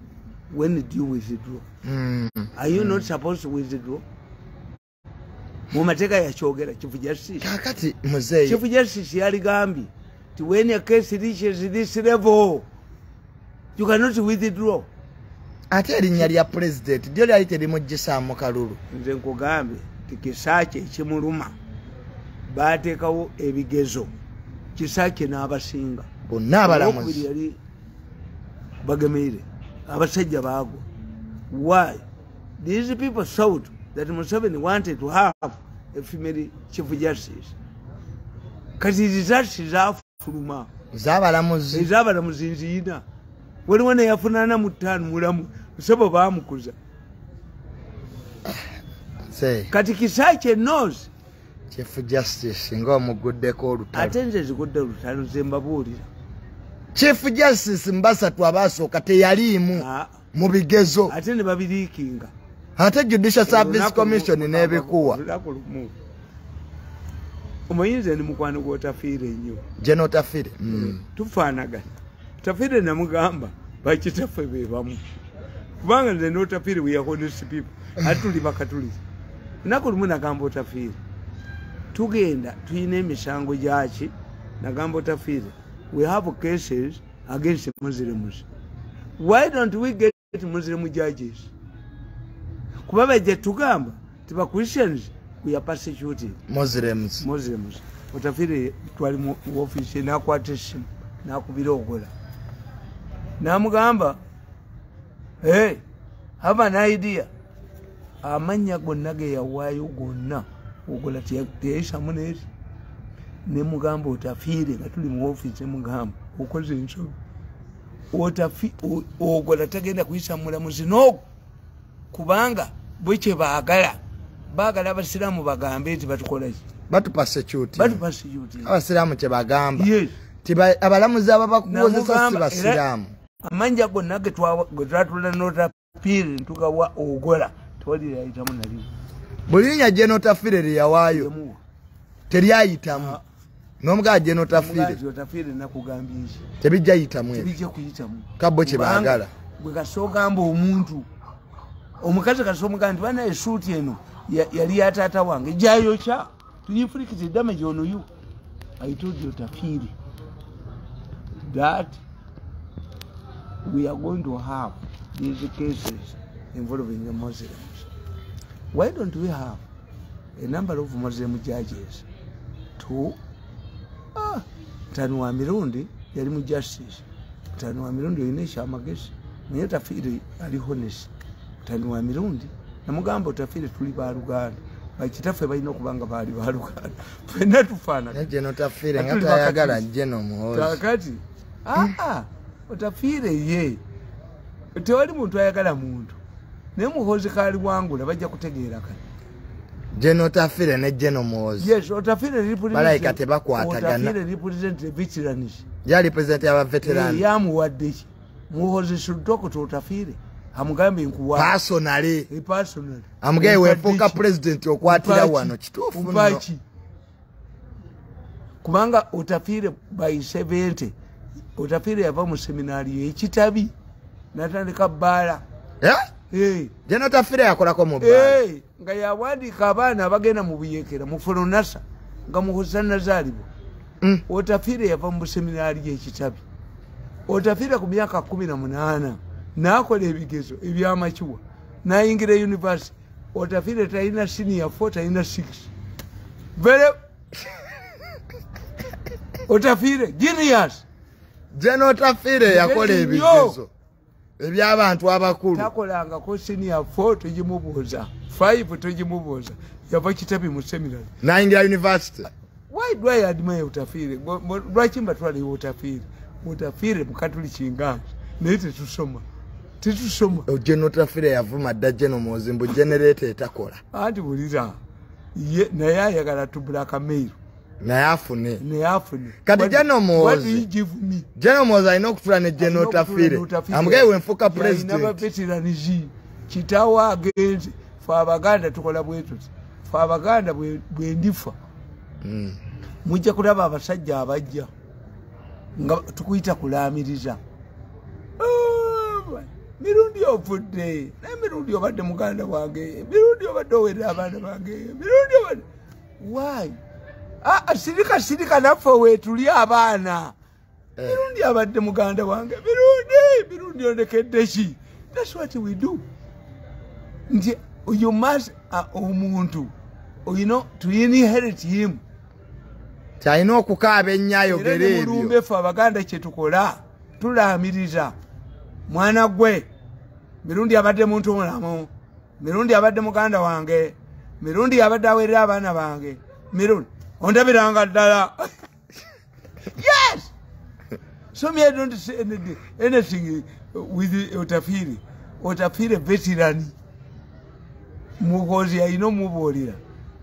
when did you withdraw? Are you not supposed to withdraw? Mumateka ya chogera Chief Justice. Kakati muzei. Chief Justice yaligambi to when a case reaches this level, you cannot withdraw. Ate erinnya lya president lyo lyali terimuggisaamu kalulu. Nze nkugambe tikisaache ekimuluma baateekawo ebigezo kisaache n'abasinga bonna abalamuzi yali bagemeire abasajja baagwa. Why? These people thought that Museveni wanted to have a female chief justice. Kati zizasi zafuluma z'abalamuzi nziina waliwo ne yafunana mu 5 mulamu sabo baamukuza kati kisaache knows chief justice nga omuguddeko olutalo ate nze zigudde olutalo ze mbabuulira chief justice mbasatu abasooka teyaliimu mu bigezo ate ne babiriikinga ate judicial service commission n'ebikuwa omuyinza ni mukwano gwotafiire nnyo jeno tafiire tufaanagana tafiire namugamba bakitaffe be bamu kubanga nze n'otafiire we honest people ate tuli bakatuliza naku lumu nagamba otafiire tugenda tuyina emisango gyaki nagamba otafiire we have cases against Muslims. Why don't we get Muslim judges? Kuba bajja tugamba tiba Christians we are persecuted Muslims. Otafiire twali mu office nakwata essimu nakubira ogola namugamba have an idea amanya gonna ge yawaayo gonna ogola teyayisa muneri ne mugamba otafiire nga tuli mu office mugamba okoze ensobi ogola tagenda kuyisa mulamuzi no kubanga bwekye baagala abasiraamu bagambe nti batukolaki batupa security abasiraamu kye bagamba abalamuzi ababakukozesa si basiraamu amanja gonna ge twatula notafiire ntugawa ogola tewalirayitamu naliwo buli linnya gye notafiire lyeyawaayo teryayitamu n'omugaa gye notafiire tebijja yitamu kabbo kye baagala bwe kasoogamba omuntu omukazi kasomugamba nti bana esuuti eno yali yataata wange gyayokya tuyinfulikize damage ono you I told you tafiire that we are going to have these cases involving the Muslims. Why don't we have a number of Muslim judges to Mutani wa Mirundi yali mu justice Mutani wa Mirundi oyinesha amagezi naye tafiire ali honest Mutani wa Mirundi namugamba otafiire tuli ba Luganda bakitaffe balina okubanga baali ba Luganda fenna tufaana je notafiire nga tayagala General Muhoozi kakati otafiire ye tewali muntu ayagala muntu naye Muhoozi kaali wangula bajja kutegeera kati je notafiire ne General Muhoozi yes otafiire balaika tebakwatagana otafiire represent veterans yali president aba veteran yamuwadde ki Muhoozi should talk to otafiire amugambe nkuwa personally amugaye wefuuka president okwatira wano kituufu nno kubanga otafiire by 70 otafiire yava mu seminari y'ekitabi natandika bbaala je notafiire yakolako mu bbaala nga yawandiika abaana abagenda mu buyekera mu Folonasa nga muhoza Nazaalibo otafiire yava mu seminari y'ekitabi otafiire ku myaka 18 nakola ebigezo ebyamakiwa nayingira university otafiire talina senior 4 talina 6 vere otafiire genius je notafiire yakola ebigezo ebyabantu abakulu takolangako senior 4 togimubuuza 5 togimubuuza yava kitabi mu seminary nayingira university why do I admire otafiire lwaki mbatwalayo otafiire mukatuli kingange naye tetusoma je notafiire yavuma dda General Muhoozi mbu generator etakola anti bulira naye ayagala tubulakamairo naye afune kati General Muhoozi alina okutula ne je notafiire amugaye wenfuuka president kitawo agenze fe Abaganda tukola bwetuti fe Abaganda bwendifa mujja kulaba abasajja abajja nga tukuyita kulaamiriza Mirundi ofudde naye Mirundi obadde muganda wange Mirundi obadde owerera abaana bange Mirundi obadde why sirika naffe weetuli abaana Mirundi abadde muganda wange Mirundi ondekedde ki that's what we do nti you must omuntu you know to inherit him kyalina okukaaba ennyayogera ebyo mulumbe ffe Abaganda kye tukola tulaamiriza mwana gwe Mirundi abadde muntu mulamu Mirundi abadde muganda wange Mirundi abadde awerera abaana bange Mirundi ondabiranga ddala yes so me I don't say anything with otafiire veteran Muhoozi ayina mubuulira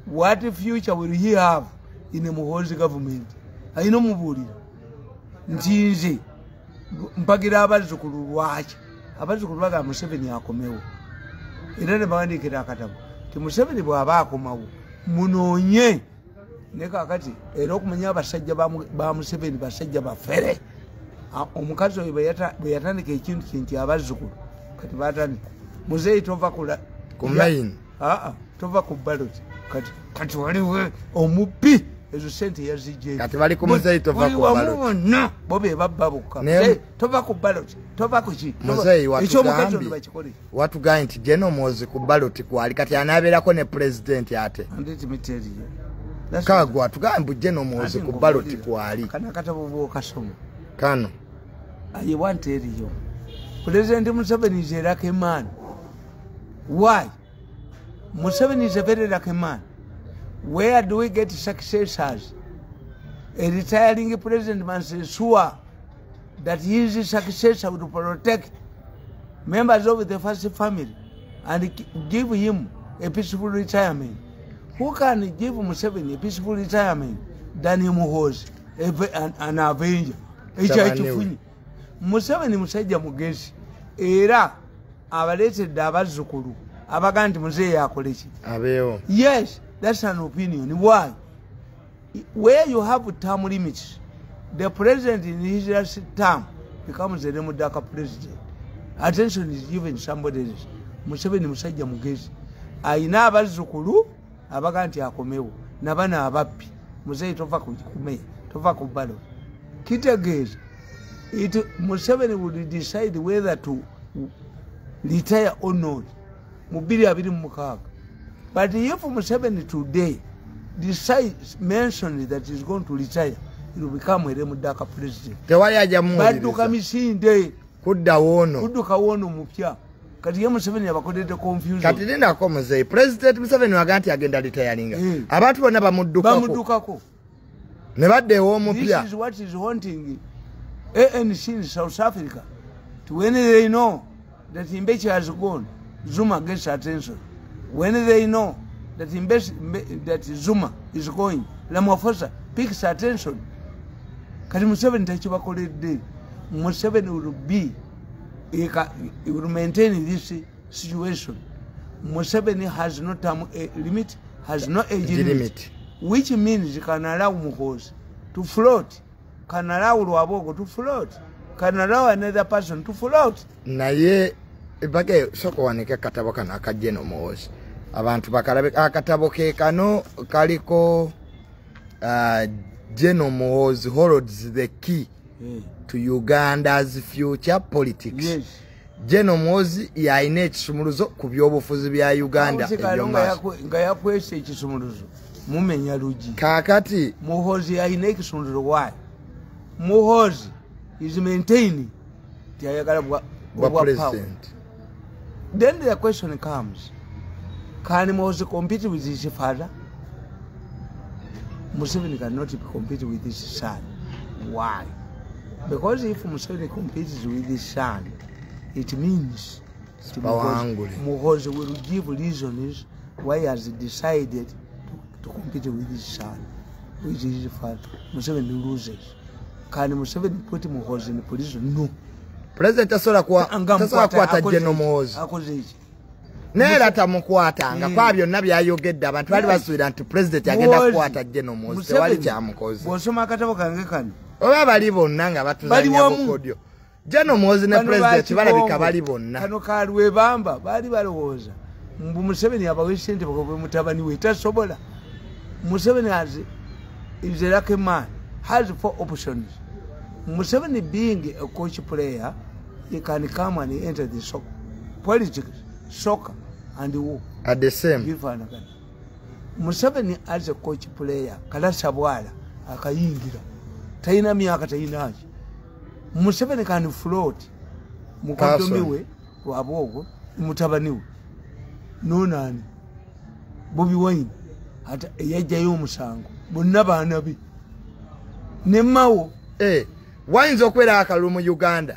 what future will he have in a Muhoozi government ayina mubuulira nti nze mpagira abazzukulu lwaki abazzukulu bagamba Museveni akomewo era ne bawandiikira akatabo ti Museveni bw'aba akomawo munoonye ne kakati era okumanya abasajja ba Museveni basajja bafere omukazi oyo bwe yatandika ekintu kinti abazzukulu kati batandika muzeeyi tova tova ku baloti kati waliwo omubbi ezo sente yazijje kati bali ku muzeeyi tova ku baloti bo be babba bokka tova ku baloti tova ku ki muzeeyi watugambye nti General Muhoozi ku baloti kwali kati anaabeerako ne president ate kagwa atugambye General Muhoozi ku baloti kwali kana katabo bw'okasoma kano I want to tell you President Museveni is a lucky man. Why? Museveni is a very lucky man. Where do we get successors? A retiring president must ensure that his successor would protect members of the first family and give him a peaceful retirement. Who can give Museveni a peaceful retirement than him who was an avenger? Museveni musajja mugezi era abaletedde abazzukulu abaga nti muzeeyi yakole ki abeewo. Yes, that's an opinion. Why? Where you have term limits, the president in his last term becomes the Mudaka president. Attention is given somebody else. Museveni musajja mugezi ayina abazzukulu abaga nti akomewo nabana abappi muzeeyi tova kumeya tova ku ballot. Kitegeeza Museveni would decide whether to retire or not. Mubiri abiri mukaaga. But if Museveni today decides, mentions that he's going to retire, he will become a Mudaka president. But to come in day, Kuduka wono mupya. Kati ye Museveni abakodede confusion. Kati linda ko muzeeyi president Museveni waganti agenda retiringa. Abantu bonna bamuddukako. Ne badde w'omupya. This is what is haunting ANC in South Africa. When they know that Mbechi has gone, Zuma gets attention. When they know that that Zuma is going, Ramaphosa picks attention. Kati Museveni tachibakoledde. Museveni will be, he will maintain this situation. Museveni has no term limit, has no age limit, which means he can allow Muhoozi to float, can allow Lwabogo to float, can allow another person to float. Naye bage soko wanike katabo kana akajeno Muhoozi. Abantu bakalabe akatabo ke kano kaliko General Muhoozi holds the key to Uganda's future politics. Yes. General Muhoozi yaine ekisumuluzo ku byobufuzi bya Uganda nga yakwese ekisumuluzo mumenya luji. Kakati Muhoozi yaine ekisumuluzo why? Muhoozi is maintaining the ayagala president. Then the question comes, can Muhoozi compete with his father? Museveni cannot compete with his son. Why? Because if Museveni competes with his son, it means Muhoozi will give reasons why he has decided to compete with his son, which is his father. Museveni loses. Can Museveni put Muhoozi in prison? No. President tasola kwata General Muhoozi. Nera tamukwatanga kwa byonna byayogedde abantu bali basuubira nti president agenda kukwata General Muhoozi tewali kyamukoze. Bw'osoma akatabo kange kano oba bali bonna nga batuzanya bukodyo. General Muhoozi ne president balabika bali bonna. Kano kalwe bamba bali balowooza mbu Museveni abawe ssente bakwe mutabani we tasobola. Museveni is a lucky man, has 4 options. Museveni being a coach player, he can come and enter the soccer, politics, soccer, and war. At the same. Museveni as a coach player, kalasabwala, akayingira. Taina myaka tainaji. Museveni can float. Mukadomiwe, Lwabogo, mutabaniwe. Nonani. Bobi Wine. Ata yajjayo omusango. Bonna baanabi. Nemawo. Wayinza okwera akalulu mu Uganda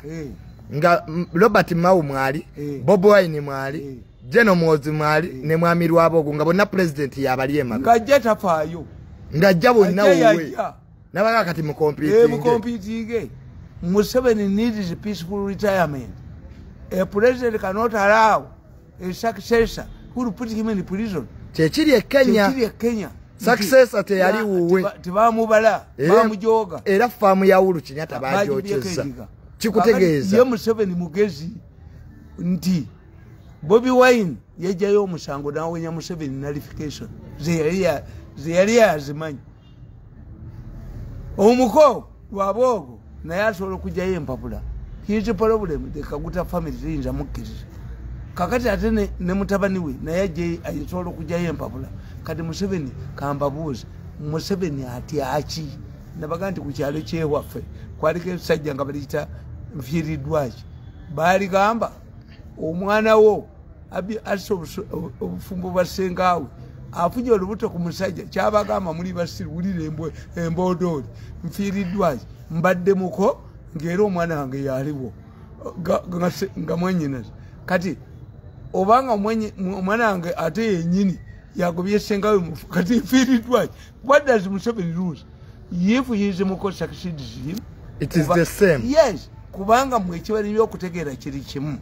nga Robert Mao mwali, Bobi Wine mwali, General Muhoozi mwali, ne mwami Lwabogo nga bonna president yabali emaga. Ngajja tafaayo. Ngajja bonna wowe. Nabaga kati mu competing. Museveni needs peaceful retirement. A president cannot allow a successor who will put him in prison. Chechiri Kenya. Successor te yali wuwe. Tibamubala, bamujoga. Era famu ya Uhuru Kenyatta bajocheza. Chikutegeeza. Ye Museveni mugezi nti Bobi Wine yajjayo omusango nawenya Museveni nullification. Ze yali azimanyi. Omuko Lwabogo naye asobola okujjayo empapula. His problem the Kaguta family ziyinza mukkiriza. Kakati ate ne mutabani we naye ajje asobola okujjayo empapula. Kati Museveni kambabuuza Museveni ati aki nabaga nti ku kyalo kyewaffe kwaliko esajja nga baliyita nfiiriddwaki baali gamba omwana wo assa obufumbo bwa ssengaawe afunye olubuto ku musajja kyabagamba muli basiru wulire embodoli nfiiriddwaki mbadde muko ng'era omwana wange yaliwo nga mwenyinazi kati obanga omwana wange ate yennyini yagobye sengawe mufu kati nfiiriddwaki what does Museveni lose if he is muko succeeds him it is the same yes kubanga mwekibali by'okutegeera kiri kimu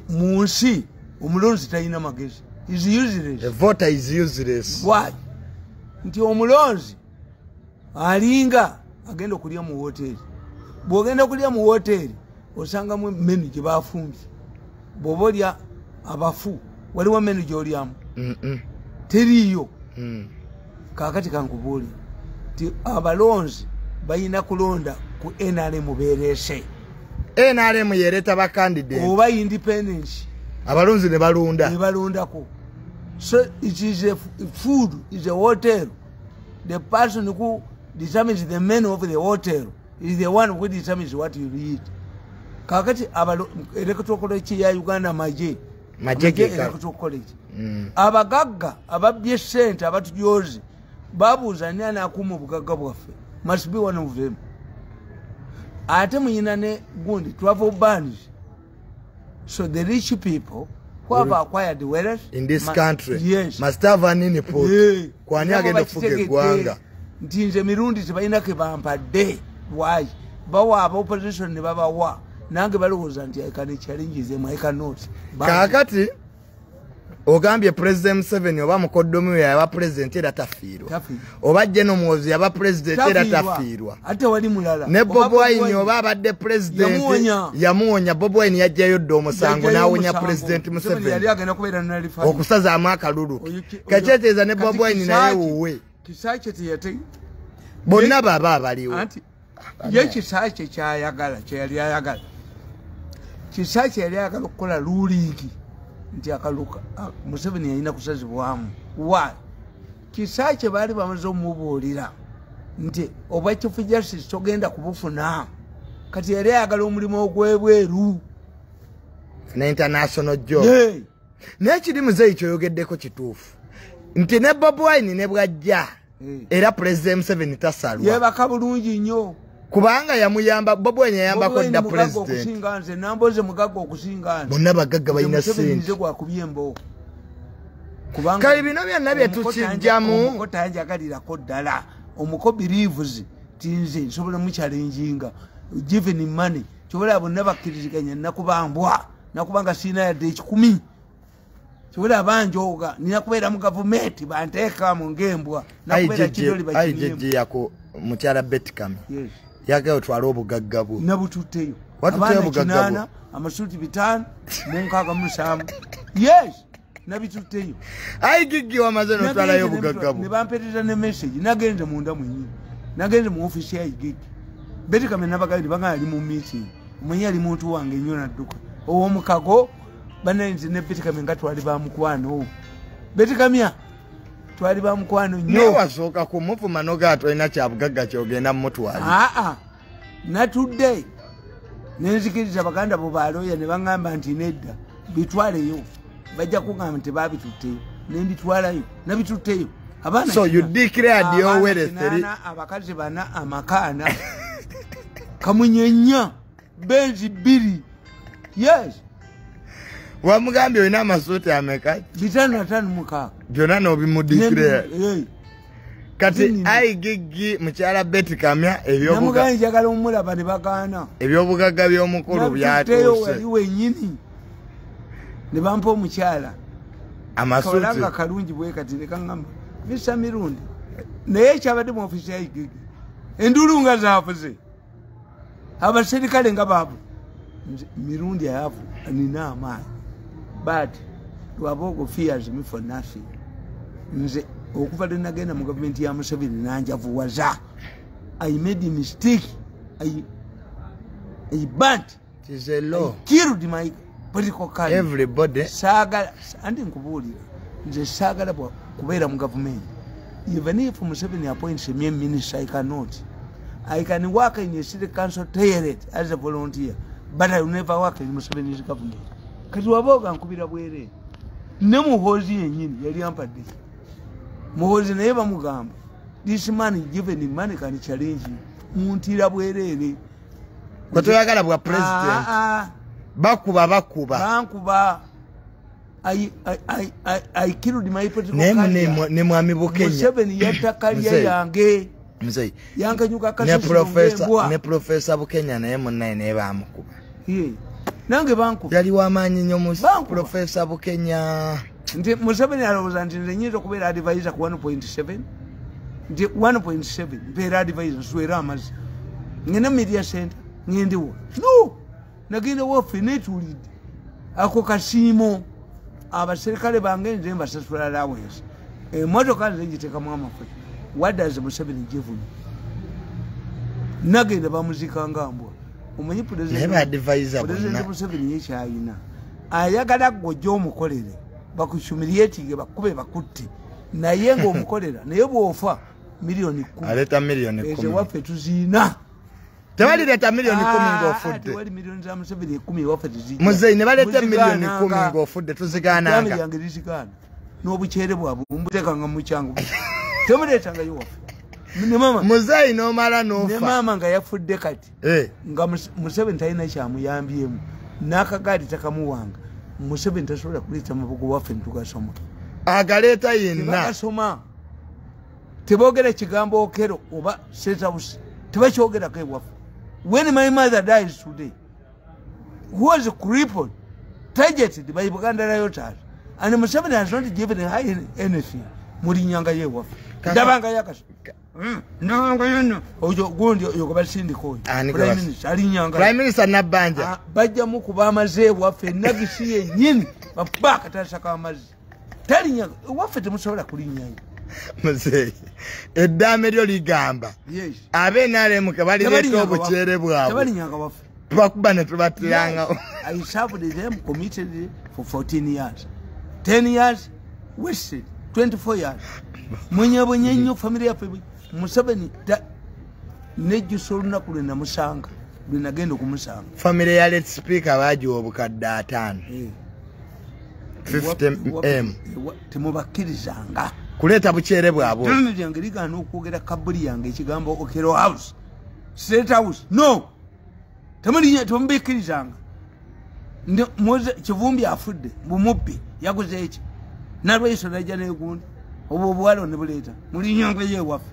mu nsi omulonzi talina magezi is useless. The voter is useless. Why? Nti omulonzi alinga agenda okulya mu hoteli. Bw'ogenda okulya mu hoteli osanga mu menu gye bafumbye. Bw'oba olya abafu waliwo menu gy'olyamu. Teriiyo. Kaakati kankubuuli nti abalonzi balina kulonda ku NRM beerese. NRM yereeta ba candidate. Oba independence. Abalonzi ne balonda. Ne balondako. So it is a food, is a hotel. The person who determines the menu of the hotel is the one who determines what you eat. Kakati electoral college ya Uganda maje electoral college. Abagagga ababye sente abatujoozi babuuza nani akuma obugagga bwaffe. Must be one of them. Ate muyina ne gundi travel bans. So the rich people who have acquired the wealth in this country, yes, must have an input. Kwani agenda kufuga gwanga. Ntinze Mirundi tebalina ke bampadde. Why? Bawa opposition ne babawa. Nange balowooza nti I can challenge them, I cannot. Kakati ogambye President Museveni oba mukoddomi yaba president era tafiirwa. Oba General Muhoozi yaba president era tafiirwa. Ate wali mulala. Ne Bobi Wine oba abadde president yamuwonya. Bobi Wine yajjayo dda omusango n'awonya President Museveni okusazaamu akalulu. Kakyeteeza ne Bobi Wine naye wuwe. Kisakye teyate. Bonna baba abaliwo. Ye Kisakye kyayagala kyeyali ayagala. Kisakye yali ayagala okukola ruling nti akaluka Museveni yalina kusazibwamu. Why? Kisakye baali bamaze omubuulira nti oba Chief Justice togenda kubufuna. Kati yali ayagala omulimu ogw'ebweru. Na international job. N'ekiri muzeeyi kyoyogeddeko kituufu. Nti ne Bobi Wine ne bwajja era President Museveni tasalwa. Yebaka bulungi nnyo. Kubanga yamuyamba Bobi Wine yayambako dda president. Okusinga nze namboze mugagga okusinga nze. Bonna bagagga balina ssente. Nze gwakubye embo. Kubanga kale bino byonna bye tukijjamu. Omuko tanjagalirako ddala. Omuko believes tinze nsobola mu challenginga. Given money. Kyobola bonna bakkiriziganya nakubambwa. Nakubanga sina yadde ekikumi. Kyobola abanjoga nina kubeera mu government banteeka mu ngembwa. Nakubeera kidoli bakinimu. IJJ yako mukyala Betikami. Yes. Yaga otwala obugagga bwo. Nabututeyo. Watuteyo obugagga bwo. Amasuuti 5 mu 67. Yes. Nabituteyo. Gigi wamaze n'otwalayo obugagga bwo. Ne bampeereza ne message nagenze munda mwenyi. Nagenze mu office ya Gigi. Betikami nabagali banga ali mu meeting. Mwenyi ali muntu wange nnyo nadduka. Owomukago banenze ne Betikami nga twali bamukwano. Betikamya twali bamukwano nnyo. Ne wasooka ku muvuma n'ogaatwa alina kyabugagga kyogenda mu mutwali. Natudde nenzikiriza baganda bo baloya ne bangamba nti nedda bitwaleyo. Bajja kugamba nti babitutteyo nembitwalayo nabitutteyo. So you declared your wealth. Abakazi bana amakana kamunyenya benzi 2. Yes. Wamugambye olina amasuuti ameka? 5 byonna n'obimudikire. Kati Gigi mukyala Betikamya ebyobugagga njagala omulaba ne bagaana. Ebyobugagga by'omukulu byatuuse. Wali wennyini ne bampa omukyala amasuuti kalanga kalungi bwe kati ne kaŋŋamba Mr. Mirundi naye kyabadde mu ofisi ya Gigi endulu nga zaafuze abaserikale nga baavu. Mirundi ayavu nina amaanyi but Lwabogo fears me for nothing. Nze okuva lwe nagenda mu government ya Museveni nanjavuwaza. I made a mistake. I burnt. It is a law. I killed my political career. Everybody. Sagala andi nkubuulira nze sagala kubeera mu government. Even if Museveni appoints me a minister, I cannot. I can work in a city council toilet as a volunteer, but I will never work in Museveni's government. Kati Lwabogo ankubira bwere. ne muhozi yenyini yali ampadde muhozi naye bamugamba this man given money can challenge muntira bwerere kwatoyagala bwa president bakuba bankuba I killed my political career. Ne mwami Bukenya. Museveni yattakalya yange. Mzee. Yanka nyuka kasi. Ne professor Bukenya naye munnaye ne bamukuba. Nange bankuba. Yali wamaanyi nnyo mu professor Bukenya. Nti Museveni alowooza nti nze nnyinza okubeera advisor ku 1.7. Nti 1.7 mbeera advisor nswera amazzi. Ngenda media center ngendewo. No. Nagenda waffe netuulidde. Ako kasiimo. Abaserikale bange nze mbasasula allowance. Emmotoka nze ngiteekamu amafuta. What does Museveni give me? Nagenda bamuzika nga mbwa. Omanyi President Museveni yekyayina. Ayagala gojja omukolere. Bakushumiliyetinge bakube bakutte. Naye ng'omukolera. Naye bw'ofa miliyoni 10. Aleta miliyoni 10. Ezo waffe tuziina. Tewali leta miliyoni 10 ng'ofudde. Tewali miliyoni za Museveni 10 waffe tuziina. Muzeyi ne baleta miliyoni 10 ng'ofudde tuzigaananga. Family yange lizikaana. N'obukyere bwabwe mbuteekanga mu kyangu. Temuleetanga yo waffe. Ne mama. Muzeyi n'omala n'ofa. Ne mama nga yafudde kati. Nga Museveni talina kyamuyambyemu. N'akagaali takamuwanga. Museveni tasobola kuleeta mabugo waffe nitugasoma. Agaleeta yenna. Tebagasoma. Teboogera ekigambo okero oba State House. Tebakyogerako ewaffe. When my mother dies today, who was crippled, targeted by Buganda rioters, and Museveni has not given her anything. Murinyanga ye waffe. Dabanga yakaso. No. Ojo gondi yokobasindi ko. Prime Minister alinyanga. Prime Minister Nabanja. Bajja mukuba amaze waffe nagisi yennyini babaka tasaka amazi. Talinyanga waffe temusobola kulinyanga. Muzeyi eddaame lyo ligamba ab'NRM balireeta obukyere bwabwe tubakuba ne tubatiranga. I served them committed for 14 years. 10 years wasted. 24 years. Mwenyabonye nnyo family yaffe Museveni nejjusa olunaku lwe namusanga lwe nagenda okumusanga. Family ya late speaker bagiwa obukadde 5. 50M. Temubakkirizanga. Kuleta bukyere bwabwe. Ttulimi lyange ligaana okwogera kabuli yange ekigambo Okero House. State House. No. Temubikkirizanga. Kivumbi afudde bumubbi yaguze eki. Nalwaiso najja n'egundi. Obwo obuwalo ne buleeta. Mulinyanga ye waffe.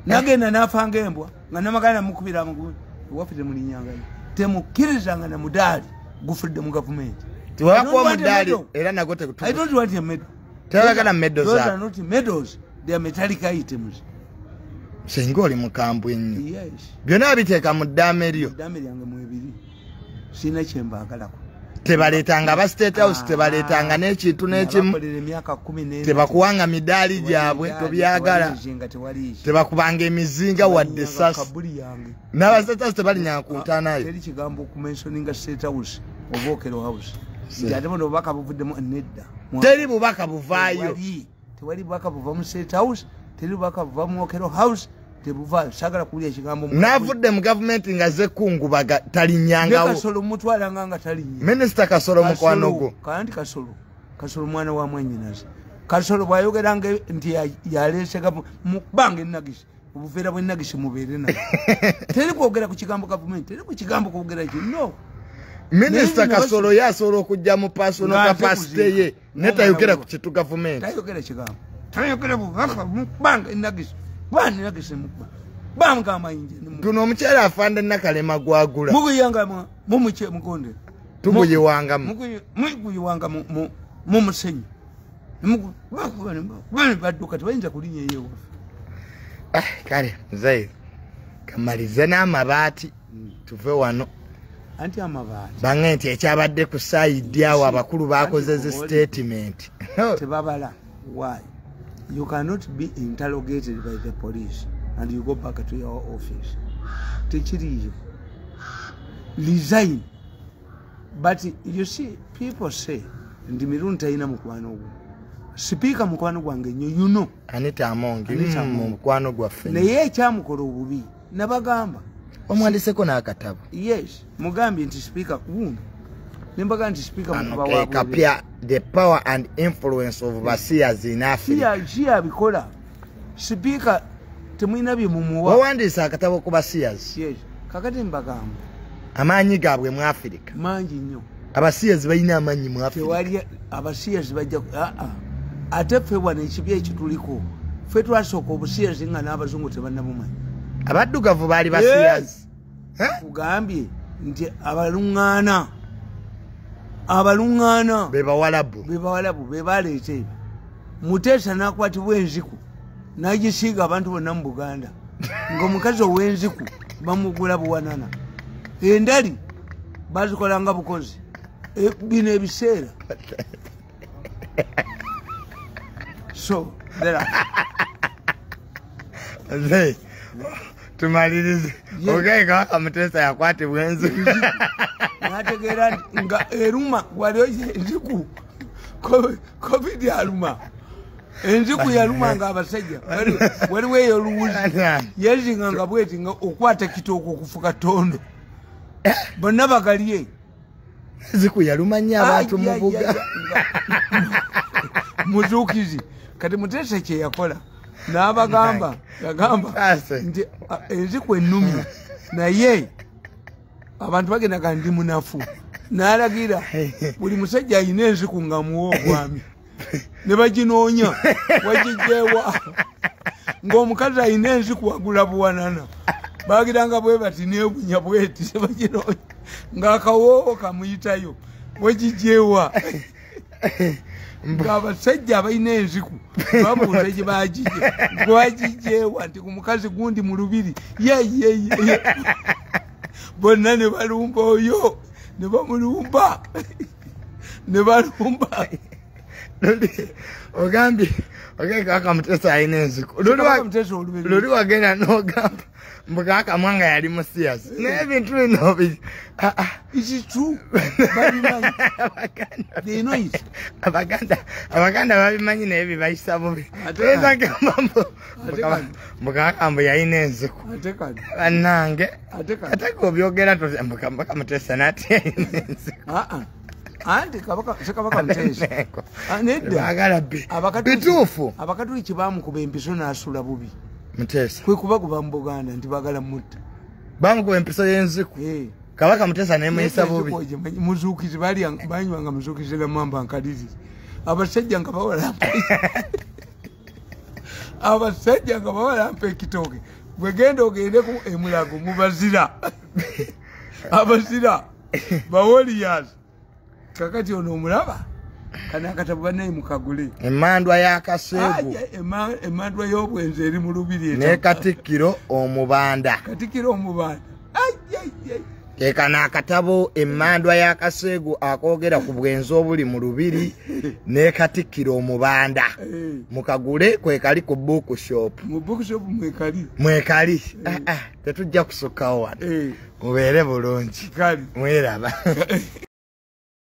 Nagenda n'afanga embwa nga namagana mukubira amagulu. Waffe temulinyanga ye. Temukkirizanga na mudaali gufudde mu gavumenti. Tiwakuwa mudaali era nago tekutuuka. I don't want a medal. Tewagala medals. Those are not medals. They are metallic items. Senga oli mukambwe nnyo. Yes. Byonna biteeka mu ddaame lyo. Ddaame lyange mu ebiri. Sina kyembaagalako. Tebaleetanga ba State House, tebaleetanga n'ekintu n'ekimu. Tebakuwanga midaali gyabwe tobyagala. Tebakubanga emizinga wadde essasi. N'aba State House tebalinyanga ku ntaanayo. Teri kigambo okumensioninga State House oba Okero House. Ate buno obubaka buvuddemu nedda. Teri bubaka buvaayo. Tewali bubaka buva mu State House, teri bubaka buva mu Okero House. Tebuvaayo sagala kuwulira ekigambo. N'avudde mu gavumenti nga ze kungubaga talinyangawo. Kasolo mutwalanga nga talinya. Minisita Kasolo mukwano gwo. Kandi Kasolo mwana wa mwannyinaze. Kasolo bw'ayogeranga nti yaleese mu bbanga ennagisi. Obuveera bw'ennagisi mubeere nayo. Teri kwogera ku kigambo gavumenti, teri ku kigambo kwogera ki. No. Minisita Kasolo yasobola okujja mu personal capacity ye netayogera ku kitu gavumenti. Tayogera kigambo. Tayogera bubaka mu bbanga ennagisi. Bani nagise mukba. Bamga amayinje. Tuno omukyala afande nakalema gwagula. Muguyanga mumuche mukonde. Tuguyiwanga muguyiwanga mu musenyi. Mugu bani baduka tbayinza kulinya yewo. Kale mzee. Kamalize n'amabaati tuve wano. Anti amabaati. Bangenti ekyabadde ku side awo abakulu bakozeze statement. Tebabala. Why? You cannot be interrogated by the police and you go back to your office. Teachiri, resign. But you see, people say, "Ndi Mirundi ina mukwano gwo." Speaker mukwano gwange nnyo, you know. Anita Amongi mukwano gwaffe. Naye ekyamukola obubi nabagamba. Omwandiseko n'akatabo. Yes, mugambye nti speaker wuno Nimbaga nti speaker okay, kapia the power and influence of Basias in Africa. Chia bikola. Speaker temwina bimumuwa. Wawandisa akatabo ku Basias. Yes. Kakati mbagamba. Amanyi gabwe mu Africa. Manji nnyo. Abasias bayina amanyi mu Africa. Tewali abasias bajja ate ffe wano ekibya ekituliko. Ffe twasooka obusias nga n'abazungu tebannabumanyi. Abaddugavu baali Basias. Ugambye nti abalungana bebawalabu bebaleeta ebyo. Muteesa n'akwatibwa enziku n'agisiiga abantu bonna mu Buganda ng'omukazi ow'enziku bamugula buwanana. Endali bazikolanga bukozi bino ebiseera. So tumalirize ogayika Muteesa yakwatibwa enziku nategeera nga eruma waliyo enziku covid yaluma enziku yaluma nga abasajja waliwo eyo oluwuzi yezinga nga bweti nga okwata kitooko okufuka tondo bonna bagalye enziku yaluma nnyo abantu mu Buganda muzuukizi kati Muteesa kye yakola n'abagamba yagamba nti enziku ennumya naye abantu bagendaga ndi munafu n'alagira buli musajja ayina enziku nga muwa obwami ne baginoonya wagijjeewa ng'omukazi ayina enziku wagula buwanana bagiranga bwe bati neebunya bweti sebaginoonya ng'akawoowo kamuyitayo wagijjeewa ng'abasajja abalina enziku babuuza gye bagijje gwagijjeewa nti ku mukazi gundi mu Lubiri yeyeyeye bonna ne balumba oyo ne bamulumba ne balumba ogambye ogeka Muteesa ayina enziku luli wagenda n'ogamba mbukaka mwanga yali Musias n'ebintu bino Is it true? They know it. Abaganda babimanyi naye bibayisa bubi eza gamba mbukaka mbu yalina enziku bannange ate obyogera mbukaka Muteesa nati yalina enziku anti kabaka Muteesa nedda bituufu abakatuliki bamukuba empiso n'asula bubi Muteesa kwe kubakuba mu Buganda nti bagala mutta bamukuba empiso y'enziku kabaka Muteesa nemuyisa bubi muzuukizi banywanga muzuukizi gamamba nkalizi abasajja nga bawalampa ekitooke bwegenda ogendeku emulago mubazira abazira bawoliyas kakati ono omulaba kana akatabo banaye mukagule emandwa y'akaseegu emandwa y'obwenzi eri mu Lubiri ne Katikkiro omubanda ekana akatabo emandwa y'akaseegu akoogera ku bwenzi obuli mu Lubiri ne Katikkiro omubanda mukagule kwekali ku bookshop mwekali tetujja kusukkawo wano mubeere bulungi mweraba